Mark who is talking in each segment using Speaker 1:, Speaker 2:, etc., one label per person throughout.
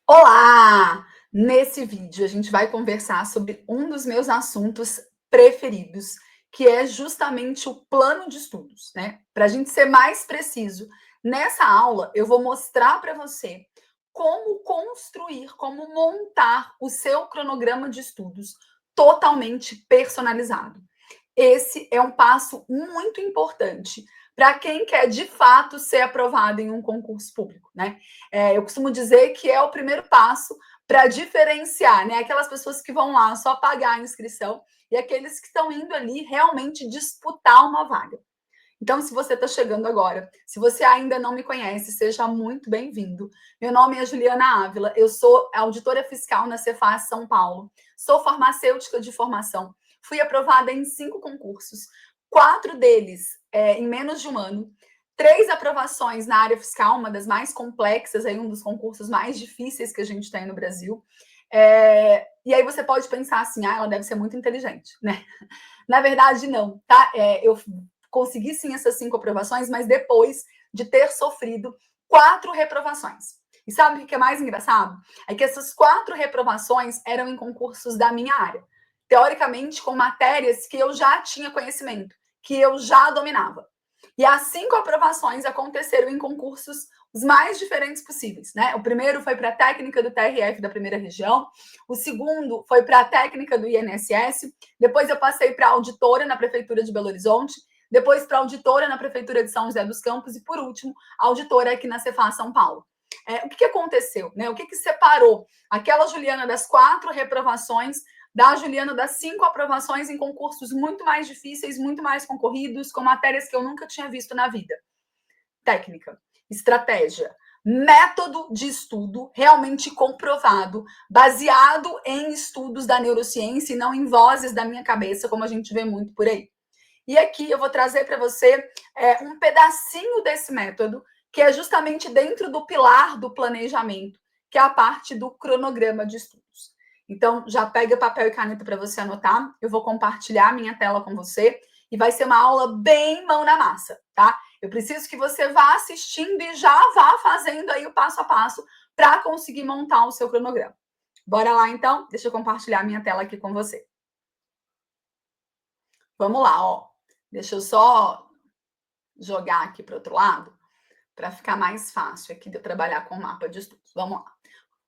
Speaker 1: Olá! Nesse vídeo a gente vai conversar sobre um dos meus assuntos preferidos, que é justamente o plano de estudos, né? Para a gente ser mais preciso, nessa aula eu vou mostrar para você como construir, como montar o seu cronograma de estudos totalmente personalizado. Esse é um passo muito importante para quem quer de fato ser aprovado em um concurso público, né? Eu costumo dizer que é o primeiro passo para diferenciar, né? Aquelas pessoas que vão lá só pagar a inscrição e aqueles que estão indo ali realmente disputar uma vaga. Então, se você está chegando agora, se você ainda não me conhece, seja muito bem-vindo. Meu nome é Juliana Ávila, eu sou auditora fiscal na Cefaz São Paulo, sou farmacêutica de formação, fui aprovada em 5 concursos, 4 deles em menos de um ano, 3 aprovações na área fiscal, uma das mais complexas, aí, um dos concursos mais difíceis que a gente tem no Brasil. E aí você pode pensar assim, ela deve ser muito inteligente, né? Na verdade, não, tá? Eu consegui sim essas 5 aprovações, mas depois de ter sofrido 4 reprovações. E sabe o que é mais engraçado? É que essas 4 reprovações eram em concursos da minha área. Teoricamente, com matérias que eu já tinha conhecimento, que eu já dominava. E as 5 aprovações aconteceram em concursos os mais diferentes possíveis, né? O primeiro foi para a técnica do TRF da primeira região, o segundo foi para a técnica do INSS, depois eu passei para auditora na prefeitura de Belo Horizonte, depois para auditora na prefeitura de São José dos Campos e, por último, auditora aqui na Cefaz São Paulo. O que aconteceu, né? O que separou aquela Juliana das 4 reprovações da Juliana das 5 aprovações em concursos muito mais difíceis, muito mais concorridos, com matérias que eu nunca tinha visto na vida? Técnica, estratégia, método de estudo realmente comprovado, baseado em estudos da neurociência e não em vozes da minha cabeça, como a gente vê muito por aí. E aqui eu vou trazer para você um pedacinho desse método, que é justamente dentro do pilar do planejamento, que é a parte do cronograma de estudos. Então, já pega papel e caneta para você anotar. Eu vou compartilhar minha tela com você e vai ser uma aula bem mão na massa, tá? Eu preciso que você vá assistindo e já vá fazendo aí o passo a passo para conseguir montar o seu cronograma. Bora lá, então? Deixa eu compartilhar minha tela aqui com você. Vamos lá, ó. Deixa eu só jogar aqui para o outro lado, para ficar mais fácil aqui de eu trabalhar com o mapa de estudos. Vamos lá,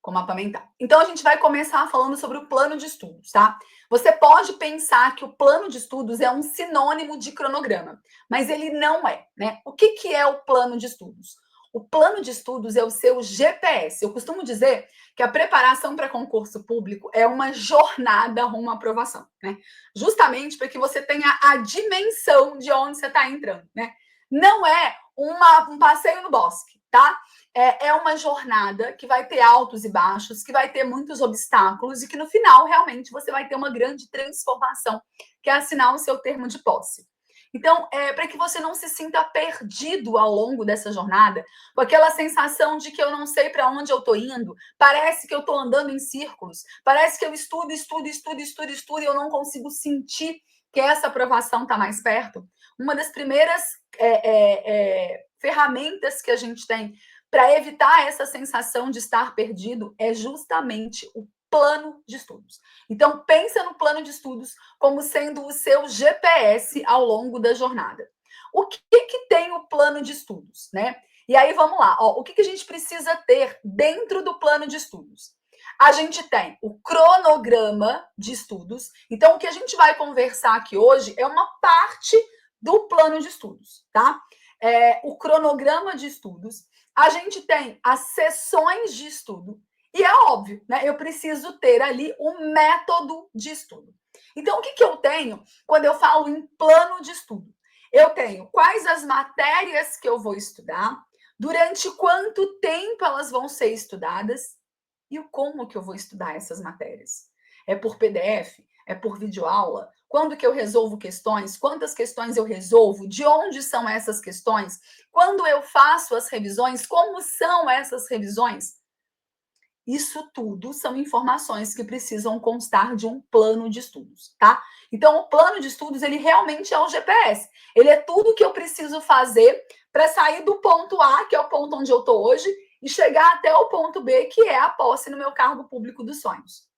Speaker 1: com o mapa mental. Então, a gente vai começar falando sobre o plano de estudos, tá? Você pode pensar que o plano de estudos é um sinônimo de cronograma, mas ele não é, né? O que é o plano de estudos? O plano de estudos é o seu GPS. Eu costumo dizer que a preparação para concurso público é uma jornada rumo à aprovação, né? Justamente para que você tenha a dimensão de onde você está entrando, né? Não é um passeio no bosque, tá? É uma jornada que vai ter altos e baixos, que vai ter muitos obstáculos e que no final realmente você vai ter uma grande transformação, que é assinar o seu termo de posse. Então, para que você não se sinta perdido ao longo dessa jornada, com aquela sensação de que eu não sei para onde eu estou indo, parece que eu estou andando em círculos, parece que eu estudo e eu não consigo sentir que essa aprovação está mais perto. Uma das primeiras ferramentas que a gente tem para evitar essa sensação de estar perdido é justamente o plano de estudos. Então, pensa no plano de estudos como sendo o seu GPS ao longo da jornada. O que tem o plano de estudos, né? E aí, vamos lá. Ó, o que a gente precisa ter dentro do plano de estudos? A gente tem o cronograma de estudos. Então, o que a gente vai conversar aqui hoje é uma parte do plano de estudos, tá? O cronograma de estudos. A gente tem as sessões de estudo. E é óbvio, né? Eu preciso ter ali um método de estudo. Então, o que eu tenho quando eu falo em plano de estudo? Eu tenho quais as matérias que eu vou estudar, durante quanto tempo elas vão ser estudadas e o como que eu vou estudar essas matérias. É por PDF? É por videoaula? Quando que eu resolvo questões? Quantas questões eu resolvo? De onde são essas questões? Quando eu faço as revisões, como são essas revisões? Isso tudo são informações que precisam constar de um plano de estudos, tá? Então, o plano de estudos, ele realmente é o GPS. Ele é tudo que eu preciso fazer para sair do ponto A, que é o ponto onde eu estou hoje, e chegar até o ponto B, que é a posse no meu cargo público dos sonhos.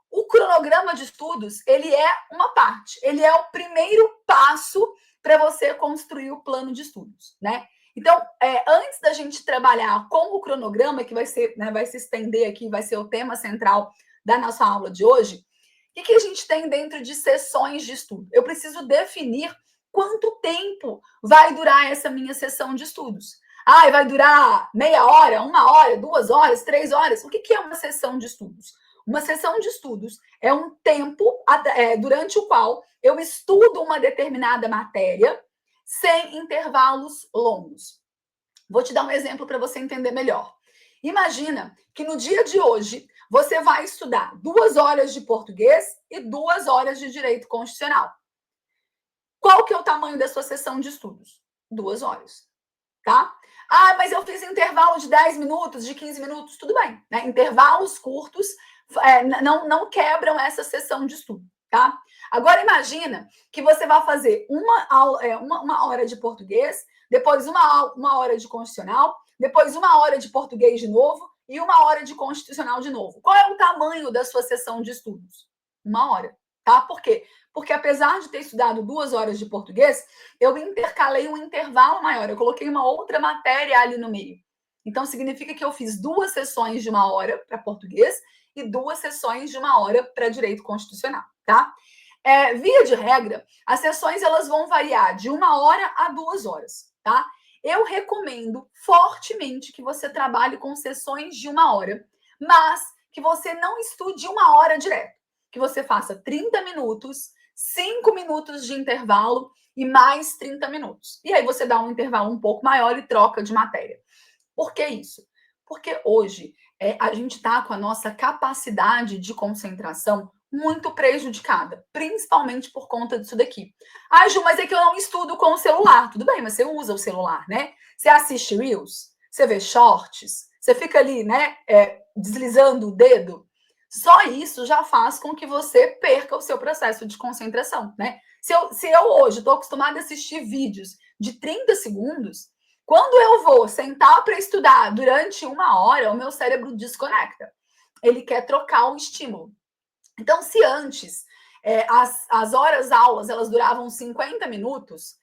Speaker 1: O cronograma de estudos, ele é uma parte, ele é o primeiro passo para você construir o plano de estudos, né? Então, antes da gente trabalhar com o cronograma, que vai ser, né, vai se estender aqui, vai ser o tema central da nossa aula de hoje, o que a gente tem dentro de sessões de estudo? Eu preciso definir quanto tempo vai durar essa minha sessão de estudos. Ah, vai durar meia hora, 1 hora, 2 horas, 3 horas. O que é uma sessão de estudos? Uma sessão de estudos é um tempo durante o qual eu estudo uma determinada matéria sem intervalos longos. Vou te dar um exemplo para você entender melhor. Imagina que no dia de hoje você vai estudar 2 horas de português e 2 horas de direito constitucional. Qual que é o tamanho da sua sessão de estudos? 2 horas, tá? Ah, mas eu fiz intervalo de 10 minutos, de 15 minutos, tudo bem, né? Intervalos curtos não quebram essa sessão de estudo, tá? Agora imagina que você vai fazer uma hora de português, depois uma hora de constitucional, depois 1 hora de português de novo e 1 hora de constitucional de novo. Qual é o tamanho da sua sessão de estudos? 1 hora, tá? Por quê? Porque apesar de ter estudado 2 horas de português, eu intercalei um intervalo maior, eu coloquei uma outra matéria ali no meio. Então, significa que eu fiz 2 sessões de 1 hora para português e 2 sessões de 1 hora para direito constitucional, tá? Via de regra, as sessões elas vão variar de 1 hora a 2 horas, tá? Eu recomendo fortemente que você trabalhe com sessões de 1 hora, mas que você não estude 1 hora direto, que você faça 30 minutos, 5 minutos de intervalo e mais 30 minutos. E aí você dá um intervalo um pouco maior e troca de matéria. Por que isso? Porque hoje a gente está com a nossa capacidade de concentração muito prejudicada, principalmente por conta disso daqui. Ah, Ju, mas é que eu não estudo com o celular. Tudo bem, mas você usa o celular, né? Você assiste Reels, você vê shorts, você fica ali, né, deslizando o dedo. Só isso já faz com que você perca o seu processo de concentração, né? Se eu hoje estou acostumada a assistir vídeos de 30 segundos, quando eu vou sentar para estudar durante 1 hora, o meu cérebro desconecta. Ele quer trocar o estímulo. Então, se antes as horas aulas elas duravam 50 minutos,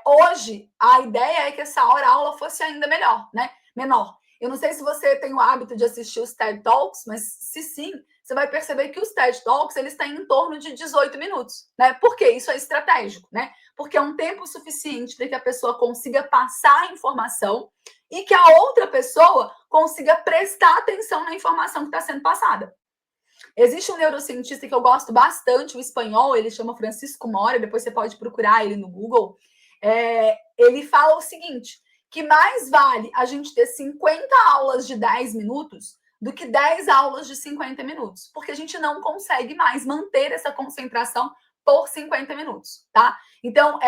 Speaker 1: hoje a ideia é que essa hora aula fosse ainda menor. Eu não sei se você tem o hábito de assistir os TED Talks, mas se sim, você vai perceber que os TED Talks eles têm em torno de 18 minutos, né? Por quê? Isso é estratégico, né? Porque é um tempo suficiente para que a pessoa consiga passar a informação e que a outra pessoa consiga prestar atenção na informação que está sendo passada. Existe um neurocientista que eu gosto bastante, o espanhol, ele chama Francisco Mora, depois você pode procurar ele no Google. Ele fala o seguinte, que mais vale a gente ter 50 aulas de 10 minutos do que 10 aulas de 50 minutos, porque a gente não consegue mais manter essa concentração por 50 minutos, tá? Então,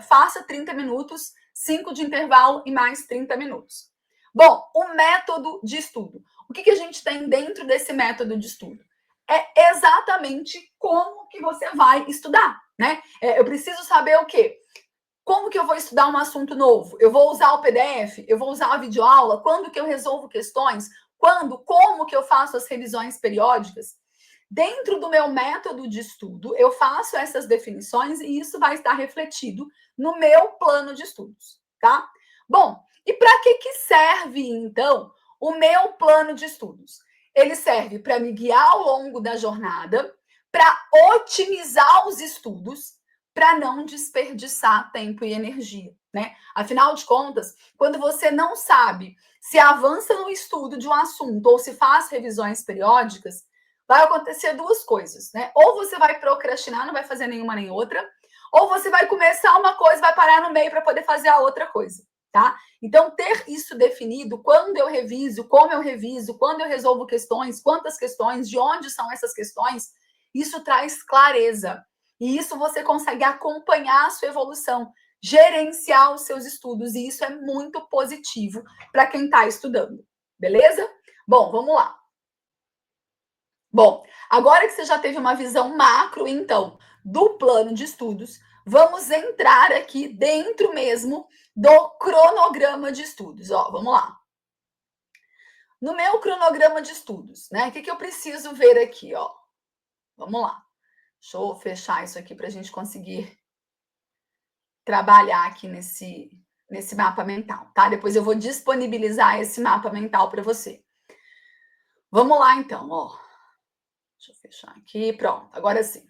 Speaker 1: faça 30 minutos, 5 de intervalo e mais 30 minutos. Bom, o método de estudo. O que a gente tem dentro desse método de estudo? É exatamente como que você vai estudar, né? Eu preciso saber o quê? Como que eu vou estudar um assunto novo? Eu vou usar o PDF? Eu vou usar a videoaula? Quando que eu resolvo questões? Como que eu faço as revisões periódicas? Dentro do meu método de estudo, eu faço essas definições e isso vai estar refletido no meu plano de estudos, tá? Bom, e para que serve, então, o meu plano de estudos? Ele serve para me guiar ao longo da jornada, para otimizar os estudos, para não desperdiçar tempo e energia, né? Afinal de contas, quando você não sabe se avança no estudo de um assunto ou se faz revisões periódicas, vai acontecer 2 coisas, né? Ou você vai procrastinar, não vai fazer nenhuma nem outra, ou você vai começar uma coisa e vai parar no meio para poder fazer a outra coisa, tá? Então, ter isso definido, quando eu reviso, como eu reviso, quando eu resolvo questões, quantas questões, de onde são essas questões, isso traz clareza. E isso você consegue acompanhar a sua evolução, gerenciar os seus estudos, e isso é muito positivo para quem está estudando, beleza? Bom, vamos lá. Bom, agora que você já teve uma visão macro, então, do plano de estudos, vamos entrar aqui dentro mesmo do cronograma de estudos. Ó, vamos lá. no meu cronograma de estudos, né? O que eu preciso ver aqui, ó? Vamos lá. Deixa eu fechar isso aqui para a gente conseguir trabalhar aqui nesse mapa mental, tá? Depois eu vou disponibilizar esse mapa mental para você. Vamos lá, então, ó. Deixa eu fechar aqui, pronto, agora sim.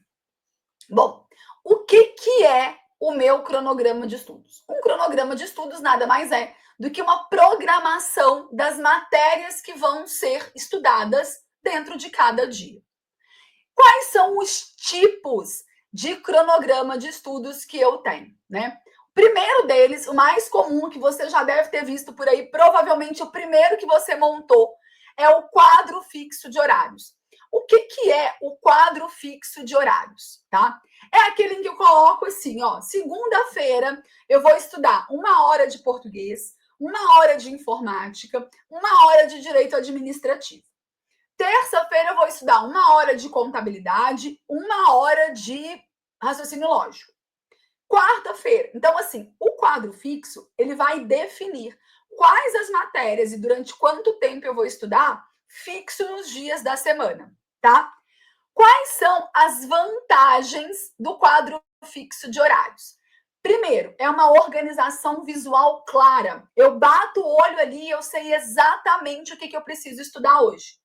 Speaker 1: Bom, o que é o meu cronograma de estudos? Um cronograma de estudos nada mais é do que uma programação das matérias que vão ser estudadas dentro de cada dia. Quais são os tipos de cronograma de estudos que eu tenho, né? O primeiro deles, o mais comum que você já deve ter visto por aí, provavelmente o primeiro que você montou, é o quadro fixo de horários. O que é o quadro fixo de horários, tá? É aquele em que eu coloco assim, ó, segunda-feira eu vou estudar 1 hora de português, 1 hora de informática, 1 hora de direito administrativo. Terça-feira eu vou estudar 1 hora de contabilidade, 1 hora de raciocínio lógico. Quarta-feira. Então, assim, o quadro fixo, ele vai definir quais as matérias e durante quanto tempo eu vou estudar fixo nos dias da semana, tá? Quais são as vantagens do quadro fixo de horários? Primeiro, é uma organização visual clara. Eu bato o olho ali e eu sei exatamente o que eu preciso estudar hoje.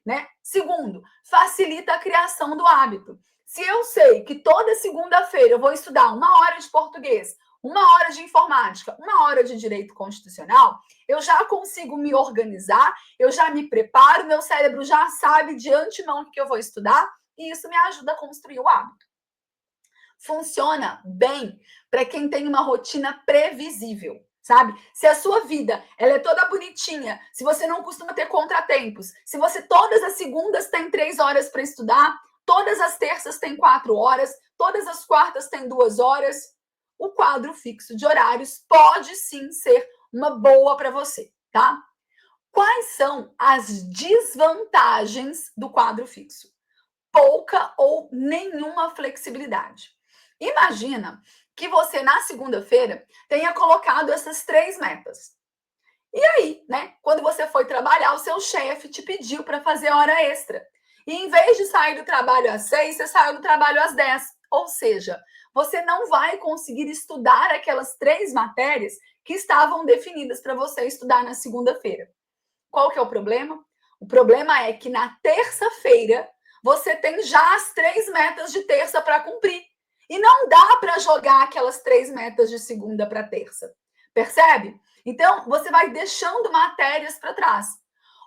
Speaker 1: Né? Segundo, facilita a criação do hábito. Se eu sei que toda segunda-feira eu vou estudar 1 hora de português, 1 hora de informática, 1 hora de direito constitucional, eu já consigo me organizar, eu já me preparo, meu cérebro já sabe de antemão o que eu vou estudar, e isso me ajuda a construir o hábito. Funciona bem para quem tem uma rotina previsível. Sabe? Se a sua vida ela é toda bonitinha, se você não costuma ter contratempos, se você todas as segundas tem 3 horas para estudar, todas as terças tem 4 horas, todas as quartas tem 2 horas, o quadro fixo de horários pode sim ser uma boa para você, tá? Quais são as desvantagens do quadro fixo? Pouca ou nenhuma flexibilidade. Imagina que você, na segunda-feira, tenha colocado essas 3 metas. E aí, né? Quando você foi trabalhar, o seu chefe te pediu para fazer hora extra. E em vez de sair do trabalho às 6, você saiu do trabalho às 10. Ou seja, você não vai conseguir estudar aquelas 3 matérias que estavam definidas para você estudar na segunda-feira. Qual que é o problema? O problema é que na terça-feira você tem já as 3 metas de terça para cumprir. E não dá para jogar aquelas 3 metas de segunda para terça. Percebe? Então, você vai deixando matérias para trás.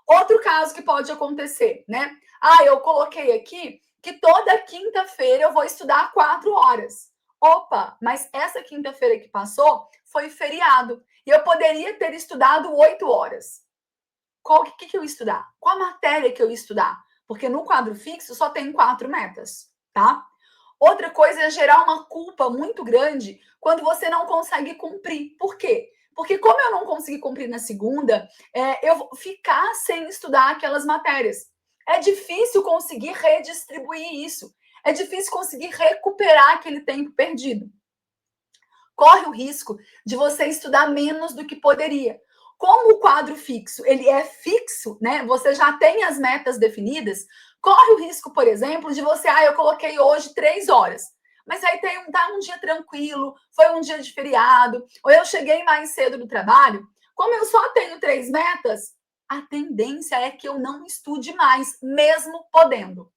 Speaker 1: Outro caso que pode acontecer, né? Eu coloquei aqui que toda quinta-feira eu vou estudar 4 horas. Opa, mas essa quinta-feira que passou foi feriado. E eu poderia ter estudado 8 horas. O que eu ia estudar? Qual a matéria que eu ia estudar? Porque no quadro fixo só tem 4 metas, tá? Outra coisa é gerar uma culpa muito grande quando você não consegue cumprir. Por quê? Porque como eu não consegui cumprir na segunda, eu vou ficar sem estudar aquelas matérias. É difícil conseguir redistribuir isso. É difícil conseguir recuperar aquele tempo perdido. Corre o risco de você estudar menos do que poderia. Como o quadro fixo, ele é fixo, né? Você já tem as metas definidas, corre o risco, por exemplo, de você, eu coloquei hoje 3 horas. Mas aí tá um dia tranquilo, foi um dia de feriado, ou eu cheguei mais cedo do trabalho. Como eu só tenho 3 metas, a tendência é que eu não estude mais, mesmo podendo.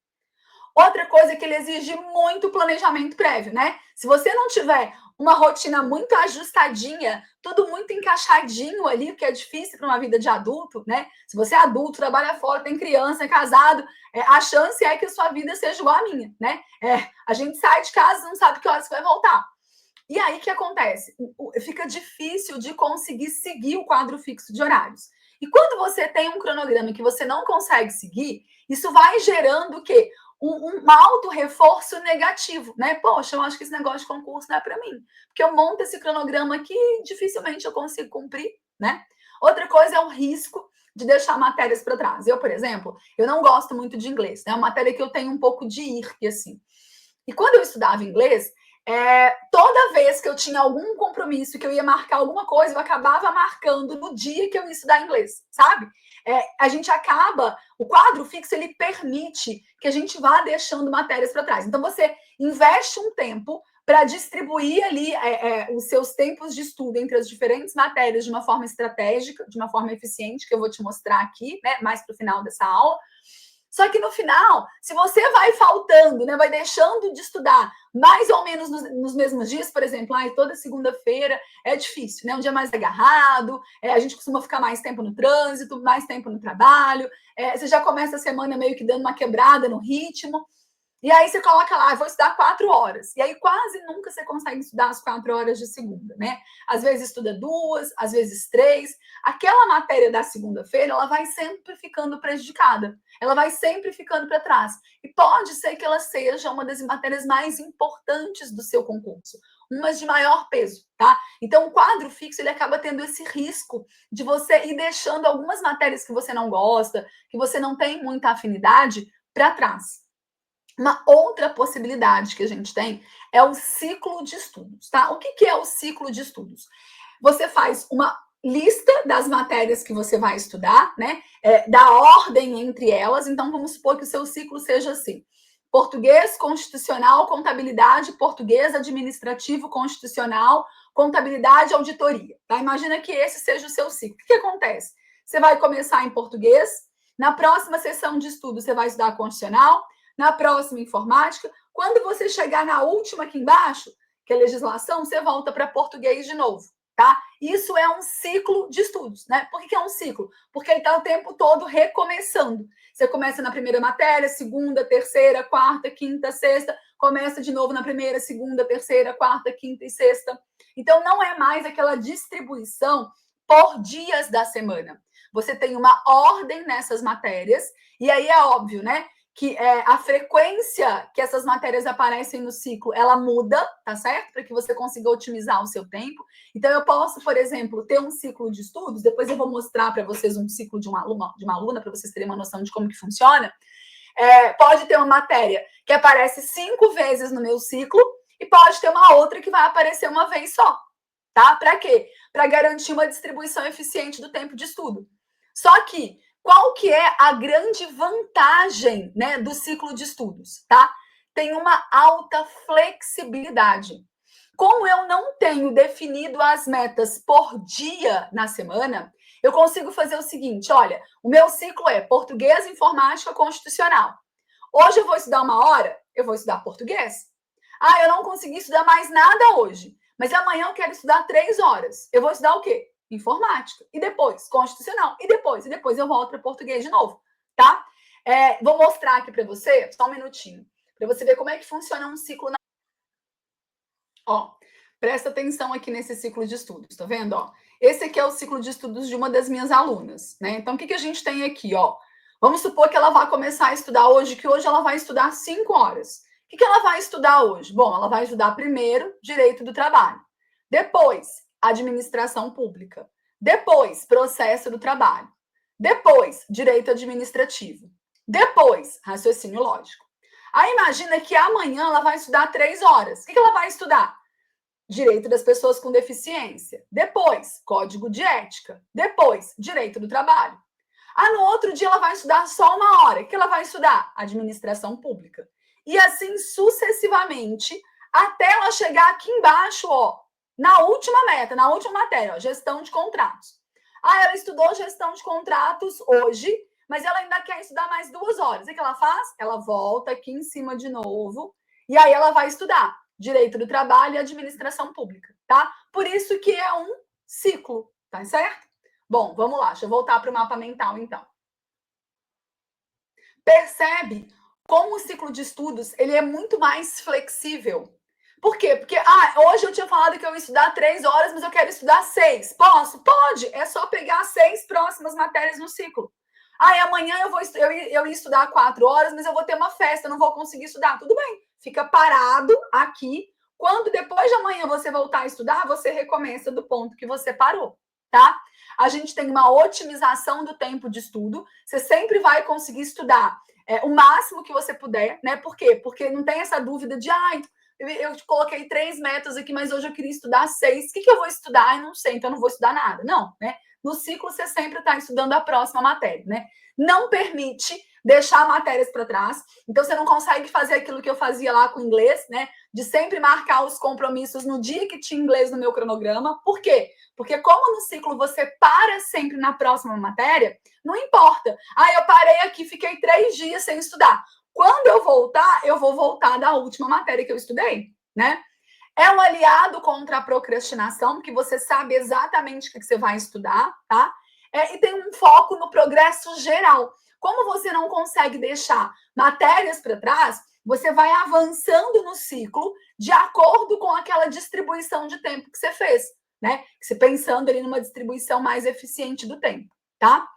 Speaker 1: Outra coisa é que ele exige muito planejamento prévio, né? Se você não tiver uma rotina muito ajustadinha, tudo muito encaixadinho ali, o que é difícil para uma vida de adulto, né? Se você é adulto, trabalha fora, tem criança, é casado, a chance é que a sua vida seja igual à minha, né? A gente sai de casa e não sabe que horas que vai voltar. E aí o que acontece? Fica difícil de conseguir seguir o quadro fixo de horários. E quando você tem um cronograma que você não consegue seguir, isso vai gerando o quê? Um auto-reforço negativo, né? Poxa, eu acho que esse negócio de concurso não é para mim. Porque eu monto esse cronograma aqui e dificilmente eu consigo cumprir, né? Outra coisa é o risco de deixar matérias para trás. Eu, por exemplo, eu não gosto muito de inglês, né? É uma matéria que eu tenho um pouco de irque, assim. E quando eu estudava inglês, Toda vez que eu tinha algum compromisso, que eu ia marcar alguma coisa, eu acabava marcando no dia que eu ia estudar inglês, sabe? A gente acaba, o quadro fixo, ele permite que a gente vá deixando matérias para trás. Então, você investe um tempo para distribuir ali os seus tempos de estudo entre as diferentes matérias de uma forma estratégica, de uma forma eficiente, que eu vou te mostrar aqui, né, mais para o final dessa aula. Só que no final, se você vai faltando, né, vai deixando de estudar mais ou menos nos mesmos dias, por exemplo, toda segunda-feira é difícil, né? Um dia mais agarrado, a gente costuma ficar mais tempo no trânsito, mais tempo no trabalho, você já começa a semana meio que dando uma quebrada no ritmo. E aí você coloca lá, vou estudar 4 horas. E aí quase nunca você consegue estudar as 4 horas de segunda, né? Às vezes estuda 2, às vezes 3. Aquela matéria da segunda-feira, ela vai sempre ficando prejudicada. Ela vai sempre ficando para trás. E pode ser que ela seja uma das matérias mais importantes do seu concurso. Umas de maior peso, tá? Então, o quadro fixo, ele acaba tendo esse risco de você ir deixando algumas matérias que você não gosta, que você não tem muita afinidade, para trás. Uma outra possibilidade que a gente tem é o ciclo de estudos, tá? O que é o ciclo de estudos? Você faz uma lista das matérias que você vai estudar, né? Da ordem entre elas. Então, vamos supor que o seu ciclo seja assim: português, constitucional, contabilidade, português, administrativo, constitucional, contabilidade, auditoria. Tá? Imagina que esse seja o seu ciclo. O que acontece? Você vai começar em português, na próxima sessão de estudo você vai estudar constitucional, na próxima informática. Quando você chegar na última aqui embaixo, que é legislação, você volta para português de novo, tá? Isso é um ciclo de estudos, né? Por que é um ciclo? Porque ele está o tempo todo recomeçando. Você começa na primeira matéria, segunda, terceira, quarta, quinta, sexta, começa de novo na primeira, segunda, terceira, quarta, quinta e sexta. Então, não é mais aquela distribuição por dias da semana. Você tem uma ordem nessas matérias, e aí é óbvio, né? Que a frequência que essas matérias aparecem no ciclo, ela muda, tá certo? Para que você consiga otimizar o seu tempo. Então, eu posso, por exemplo, ter um ciclo de estudos, depois eu vou mostrar para vocês um ciclo de uma aluna, para vocês terem uma noção de como que funciona. Pode ter uma matéria que aparece 5 vezes no meu ciclo e pode ter uma outra que vai aparecer uma vez só, tá? Para quê? Para garantir uma distribuição eficiente do tempo de estudo. Só que qual que é a grande vantagem, né, do ciclo de estudos, tá? Tem uma alta flexibilidade. Como eu não tenho definido as metas por dia na semana, eu consigo fazer o seguinte: olha, o meu ciclo é português, informática, constitucional. Hoje eu vou estudar 1 hora, eu vou estudar português. Eu não consegui estudar mais nada hoje, mas amanhã eu quero estudar 3 horas. Eu vou estudar o quê? Informática. E depois, constitucional. E depois eu volto para português de novo, tá? Vou mostrar aqui para você, só um minutinho, para você ver como é que funciona um ciclo. Ó, presta atenção aqui nesse ciclo de estudos, tá vendo? Ó, esse aqui é o ciclo de estudos de uma das minhas alunas, né? Então, o que a gente tem aqui, ó? Vamos supor que ela vai começar a estudar hoje, que hoje ela vai estudar 5 horas. O que ela vai estudar hoje? Bom, ela vai estudar primeiro direito do trabalho, depois administração pública, depois processo do trabalho, depois direito administrativo, depois raciocínio lógico. Aí imagina que amanhã ela vai estudar 3 horas. O que ela vai estudar? Direito das pessoas com deficiência. Depois, código de ética. Depois, direito do trabalho. No outro dia ela vai estudar só 1 hora. O que ela vai estudar? Administração pública. E assim sucessivamente, até ela chegar aqui embaixo, ó, na última meta, na última matéria, ó, gestão de contratos. Ela estudou gestão de contratos hoje, mas ela ainda quer estudar mais 2 horas. O que ela faz? Ela volta aqui em cima de novo e aí ela vai estudar direito do trabalho e administração pública, tá? Por isso que é um ciclo, tá certo? Bom, vamos lá, deixa eu voltar para o mapa mental, então. Percebe como o ciclo de estudos ele é muito mais flexível. Por quê? Porque hoje eu tinha falado que eu ia estudar 3 horas, mas eu quero estudar 6. Posso? Pode. É só pegar as 6 próximas matérias no ciclo. Amanhã eu ia estudar 4 horas, mas eu vou ter uma festa, não vou conseguir estudar. Tudo bem. Fica parado aqui. Quando depois de amanhã você voltar a estudar, você recomeça do ponto que você parou, tá? A gente tem uma otimização do tempo de estudo. Você sempre vai conseguir estudar o máximo que você puder, né? Por quê? Porque não tem essa dúvida de eu coloquei 3 metas aqui, mas hoje eu queria estudar 6. O que eu vou estudar? Eu não sei, então eu não vou estudar nada. Não, né? No ciclo, você sempre está estudando a próxima matéria, né? Não permite deixar matérias para trás. Então, você não consegue fazer aquilo que eu fazia lá com o inglês, né? De sempre marcar os compromissos no dia que tinha inglês no meu cronograma. Por quê? Porque como no ciclo você para sempre na próxima matéria, não importa. Ah, eu parei aqui, fiquei 3 dias sem estudar. Quando eu voltar, eu vou voltar da última matéria que eu estudei, né? É um aliado contra a procrastinação, porque você sabe exatamente o que você vai estudar, tá? E tem um foco no progresso geral. Como você não consegue deixar matérias para trás, você vai avançando no ciclo de acordo com aquela distribuição de tempo que você fez, né? Você pensando ali numa distribuição mais eficiente do tempo, tá?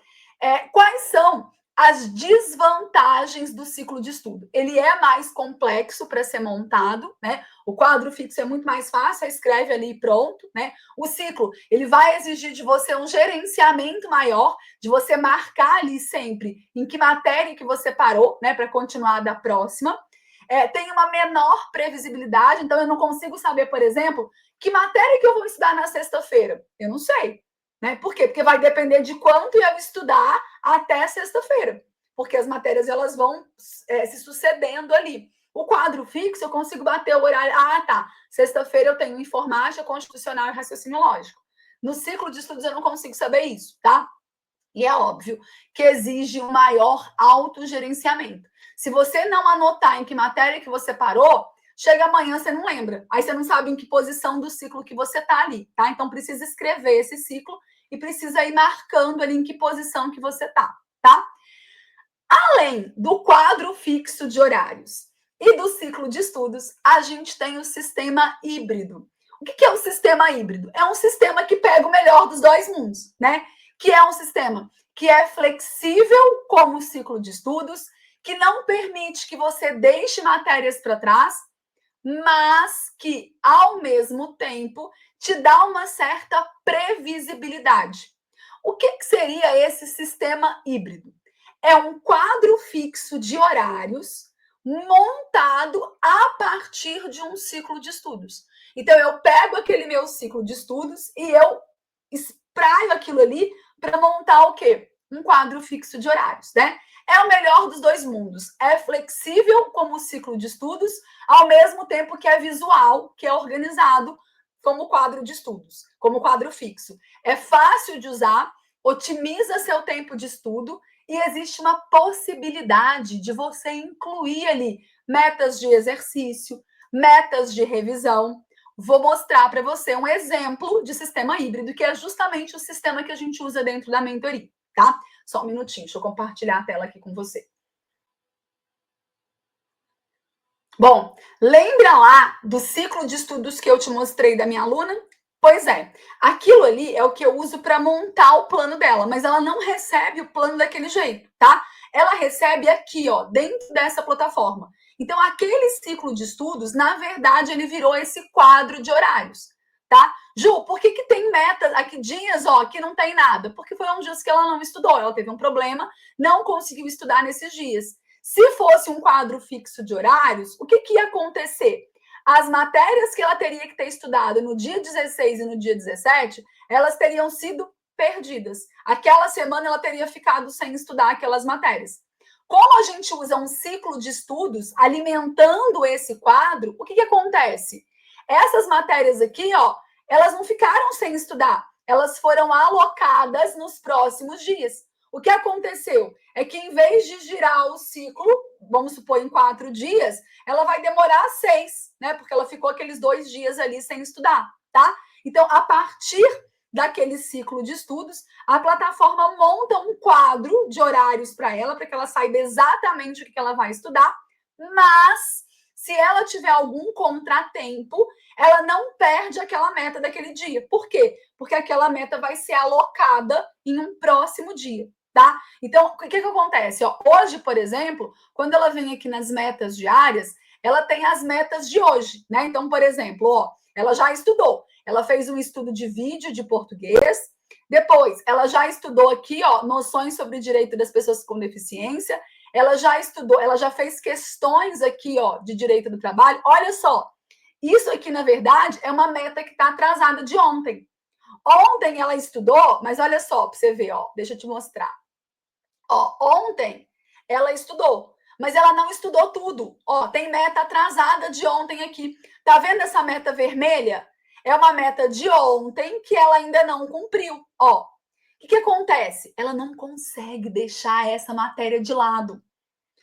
Speaker 1: Quais são as desvantagens do ciclo de estudo? Ele é mais complexo para ser montado, né? O quadro fixo é muito mais fácil, escreve ali e pronto, né? O ciclo, ele vai exigir de você um gerenciamento maior, de você marcar ali sempre em que matéria que você parou, né, para continuar da próxima. Tem uma menor previsibilidade, então eu não consigo saber, por exemplo, que matéria que eu vou estudar na sexta-feira. Eu não sei. Né? Por quê? Porque vai depender de quanto eu estudar até sexta-feira. Porque as matérias elas vão se sucedendo ali. O quadro fixo, eu consigo bater o horário. Ah, tá. Sexta-feira eu tenho informática, constitucional e raciocínio lógico. No ciclo de estudos eu não consigo saber isso, tá? E é óbvio que exige um maior autogerenciamento. Se você não anotar em que matéria que você parou, chega amanhã, você não lembra. Aí você não sabe em que posição do ciclo que você está ali, tá? Então precisa escrever esse ciclo e precisa ir marcando ali em que posição que você está, tá? Além do quadro fixo de horários e do ciclo de estudos, a gente tem o sistema híbrido. O que é o sistema híbrido? É um sistema que pega o melhor dos dois mundos, né? Que é um sistema que é flexível como o ciclo de estudos, que não permite que você deixe matérias para trás, mas que, ao mesmo tempo, te dá uma certa previsibilidade. O que seria esse sistema híbrido? É um quadro fixo de horários montado a partir de um ciclo de estudos. Então, eu pego aquele meu ciclo de estudos e eu espraio aquilo ali para montar o quê? Um quadro fixo de horários, né? É o melhor dos dois mundos. É flexível como o ciclo de estudos, ao mesmo tempo que é visual, que é organizado como quadro de estudos, como quadro fixo. É fácil de usar, otimiza seu tempo de estudo e existe uma possibilidade de você incluir ali metas de exercício, metas de revisão. Vou mostrar para você um exemplo de sistema híbrido, que é justamente o sistema que a gente usa dentro da mentoria, tá? Só um minutinho, deixa eu compartilhar a tela aqui com você. Bom, lembra lá do ciclo de estudos que eu te mostrei da minha aluna? Pois é, aquilo ali é o que eu uso para montar o plano dela, mas ela não recebe o plano daquele jeito, tá? Ela recebe aqui, ó, dentro dessa plataforma. Então, aquele ciclo de estudos, na verdade, ele virou esse quadro de horários, tá? Ju, por que tem metas aqui, dias, ó, que não tem nada? Porque foram dias que ela não estudou, ela teve um problema, não conseguiu estudar nesses dias. Se fosse um quadro fixo de horários, o que ia acontecer? As matérias que ela teria que ter estudado no dia 16 e no dia 17, elas teriam sido perdidas. Aquela semana ela teria ficado sem estudar aquelas matérias. Como a gente usa um ciclo de estudos alimentando esse quadro, o que acontece? Essas matérias aqui, ó, elas não ficaram sem estudar, elas foram alocadas nos próximos dias. O que aconteceu é que, em vez de girar o ciclo, vamos supor, em 4 dias, ela vai demorar 6, né? Porque ela ficou aqueles 2 dias ali sem estudar, tá? Então, a partir daquele ciclo de estudos, a plataforma monta um quadro de horários para ela, para que ela saiba exatamente o que ela vai estudar, mas se ela tiver algum contratempo, ela não perde aquela meta daquele dia. Por quê? Porque aquela meta vai ser alocada em um próximo dia. Tá? Então, o que acontece? Ó, hoje, por exemplo, quando ela vem aqui nas metas diárias, ela tem as metas de hoje, né? Então, por exemplo, ó, ela já estudou, ela fez um estudo de vídeo de português, depois ela já estudou aqui, ó, noções sobre o direito das pessoas com deficiência, ela já estudou, ela já fez questões aqui, ó, de direito do trabalho. Olha só, Isso aqui, na verdade, é uma meta que está atrasada de ontem. Ontem ela estudou, mas olha só, para você ver, ó, deixa eu te mostrar. Ó, ontem ela estudou, mas ela não estudou tudo. Ó, tem meta atrasada de ontem aqui. Tá vendo essa meta vermelha? É uma meta de ontem que ela ainda não cumpriu. Ó, o que acontece? Ela não consegue deixar essa matéria de lado.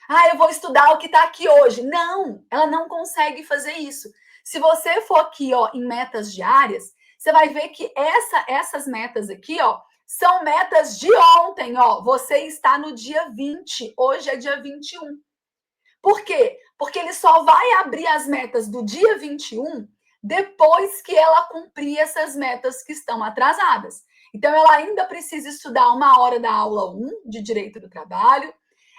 Speaker 1: Ah, eu vou estudar o que está aqui hoje. Não, ela não consegue fazer isso. Se você for aqui, ó, em metas diárias, você vai ver que essas metas aqui, ó, são metas de ontem, ó. Você está no dia 20, hoje é dia 21. Por quê? Porque ele só vai abrir as metas do dia 21 depois que ela cumprir essas metas que estão atrasadas. Então, ela ainda precisa estudar 1 hora da aula 1 de Direito do Trabalho,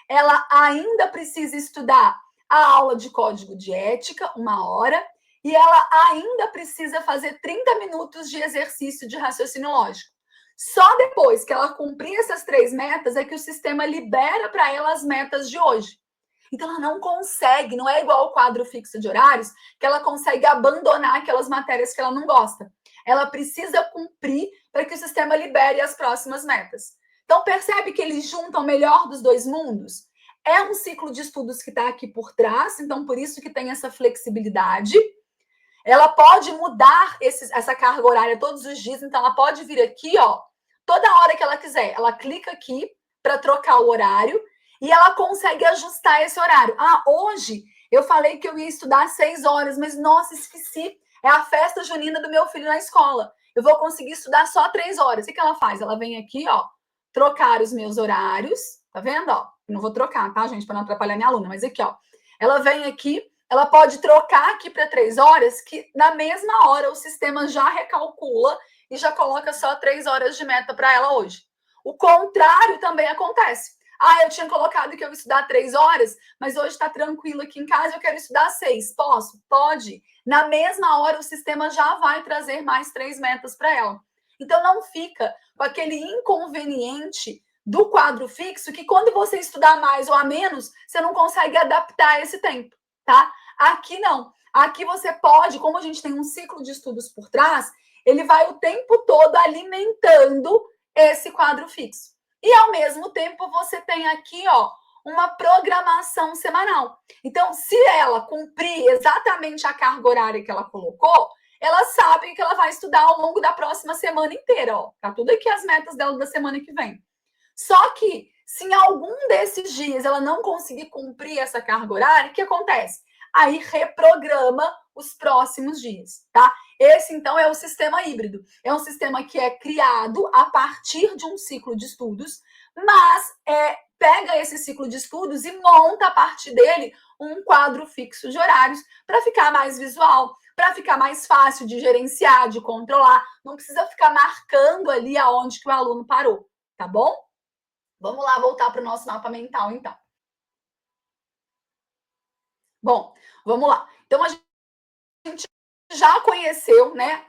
Speaker 1: ela ainda precisa estudar a aula de código de ética, 1 hora, e ela ainda precisa fazer 30 minutos de exercício de raciocínio lógico. Só depois que ela cumprir essas 3 metas é que o sistema libera para ela as metas de hoje. Então, ela não consegue, não é igual ao quadro fixo de horários, que ela consegue abandonar aquelas matérias que ela não gosta. Ela precisa cumprir para que o sistema libere as próximas metas. Então, percebe que eles juntam o melhor dos dois mundos? É um ciclo de estudos que está aqui por trás, então por isso que tem essa flexibilidade. Ela pode mudar essa carga horária todos os dias, então ela pode vir aqui, ó, toda hora que ela quiser. Ela clica aqui para trocar o horário e ela consegue ajustar esse horário. Ah, hoje eu falei que eu ia estudar às 6 horas, mas nossa, esqueci. É a festa junina do meu filho na escola. Eu vou conseguir estudar só 3 horas. O que ela faz? Ela vem aqui, ó, trocar os meus horários. Tá vendo? Ó, não vou trocar, tá, gente, para não atrapalhar minha aluna, mas aqui, ó. Ela vem aqui, ela pode trocar aqui para 3 horas, que na mesma hora o sistema já recalcula e já coloca só 3 horas de meta para ela hoje. O contrário também acontece. Ah, eu tinha colocado que eu ia estudar 3 horas, mas hoje está tranquilo aqui em casa, eu quero estudar 6. Posso? Pode. Na mesma hora, o sistema já vai trazer mais 3 metas para ela. Então, não fica com aquele inconveniente do quadro fixo que quando você estudar mais ou a menos, você não consegue adaptar esse tempo, tá? Aqui não. Aqui você pode, como a gente tem um ciclo de estudos por trás, ele vai o tempo todo alimentando esse quadro fixo. E ao mesmo tempo você tem aqui, ó, uma programação semanal. Então, se ela cumprir exatamente a carga horária que ela colocou, ela sabe que ela vai estudar ao longo da próxima semana inteira, ó. Tá tudo aqui as metas dela da semana que vem. Só que se em algum desses dias ela não conseguir cumprir essa carga horária, o que acontece? Aí reprograma os próximos dias, tá? Esse, então, é o sistema híbrido. É um sistema que é criado a partir de um ciclo de estudos, mas pega esse ciclo de estudos e monta a partir dele um quadro fixo de horários para ficar mais visual, para ficar mais fácil de gerenciar, de controlar. Não precisa ficar marcando ali aonde que o aluno parou, tá bom? Vamos lá voltar para o nosso mapa mental, então. Bom, vamos lá. Então, a gente já conheceu, né,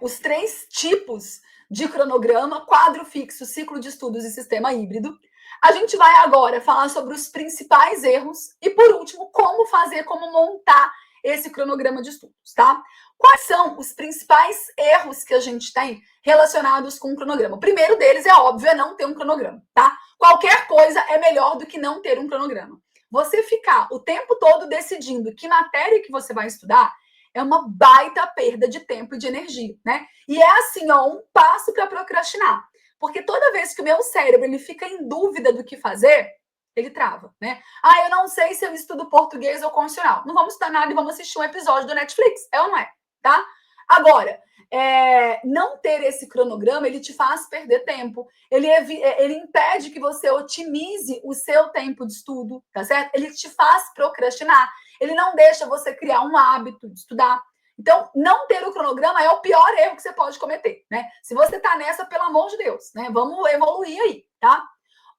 Speaker 1: os 3 tipos de cronograma: quadro fixo, ciclo de estudos e sistema híbrido. A gente vai agora falar sobre os principais erros e, por último, como fazer, como montar esse cronograma de estudos, tá? Quais são os principais erros que a gente tem relacionados com o cronograma? O primeiro deles é óbvio, é não ter um cronograma, tá? Qualquer coisa é melhor do que não ter um cronograma. Você ficar o tempo todo decidindo que matéria que você vai estudar é uma baita perda de tempo e de energia, né? E é assim, ó, um passo para procrastinar. Porque toda vez que o meu cérebro ele fica em dúvida do que fazer, ele trava, né? Ah, eu não sei se eu estudo português ou constitucional. Não vamos estudar nada e vamos assistir um episódio do Netflix. É ou não é? Tá? Agora, não ter esse cronograma, ele te faz perder tempo. Ele impede que você otimize o seu tempo de estudo, tá certo? Ele te faz procrastinar. Ele não deixa você criar um hábito de estudar. Então, não ter o cronograma é o pior erro que você pode cometer, né? Se você tá nessa, pelo amor de Deus, né? Vamos evoluir aí, tá?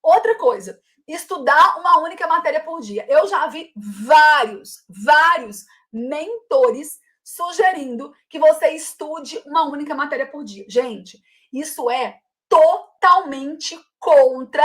Speaker 1: Outra coisa, estudar uma única matéria por dia. Eu já vi vários mentores sugerindo que você estude uma única matéria por dia. Gente, isso é totalmente contra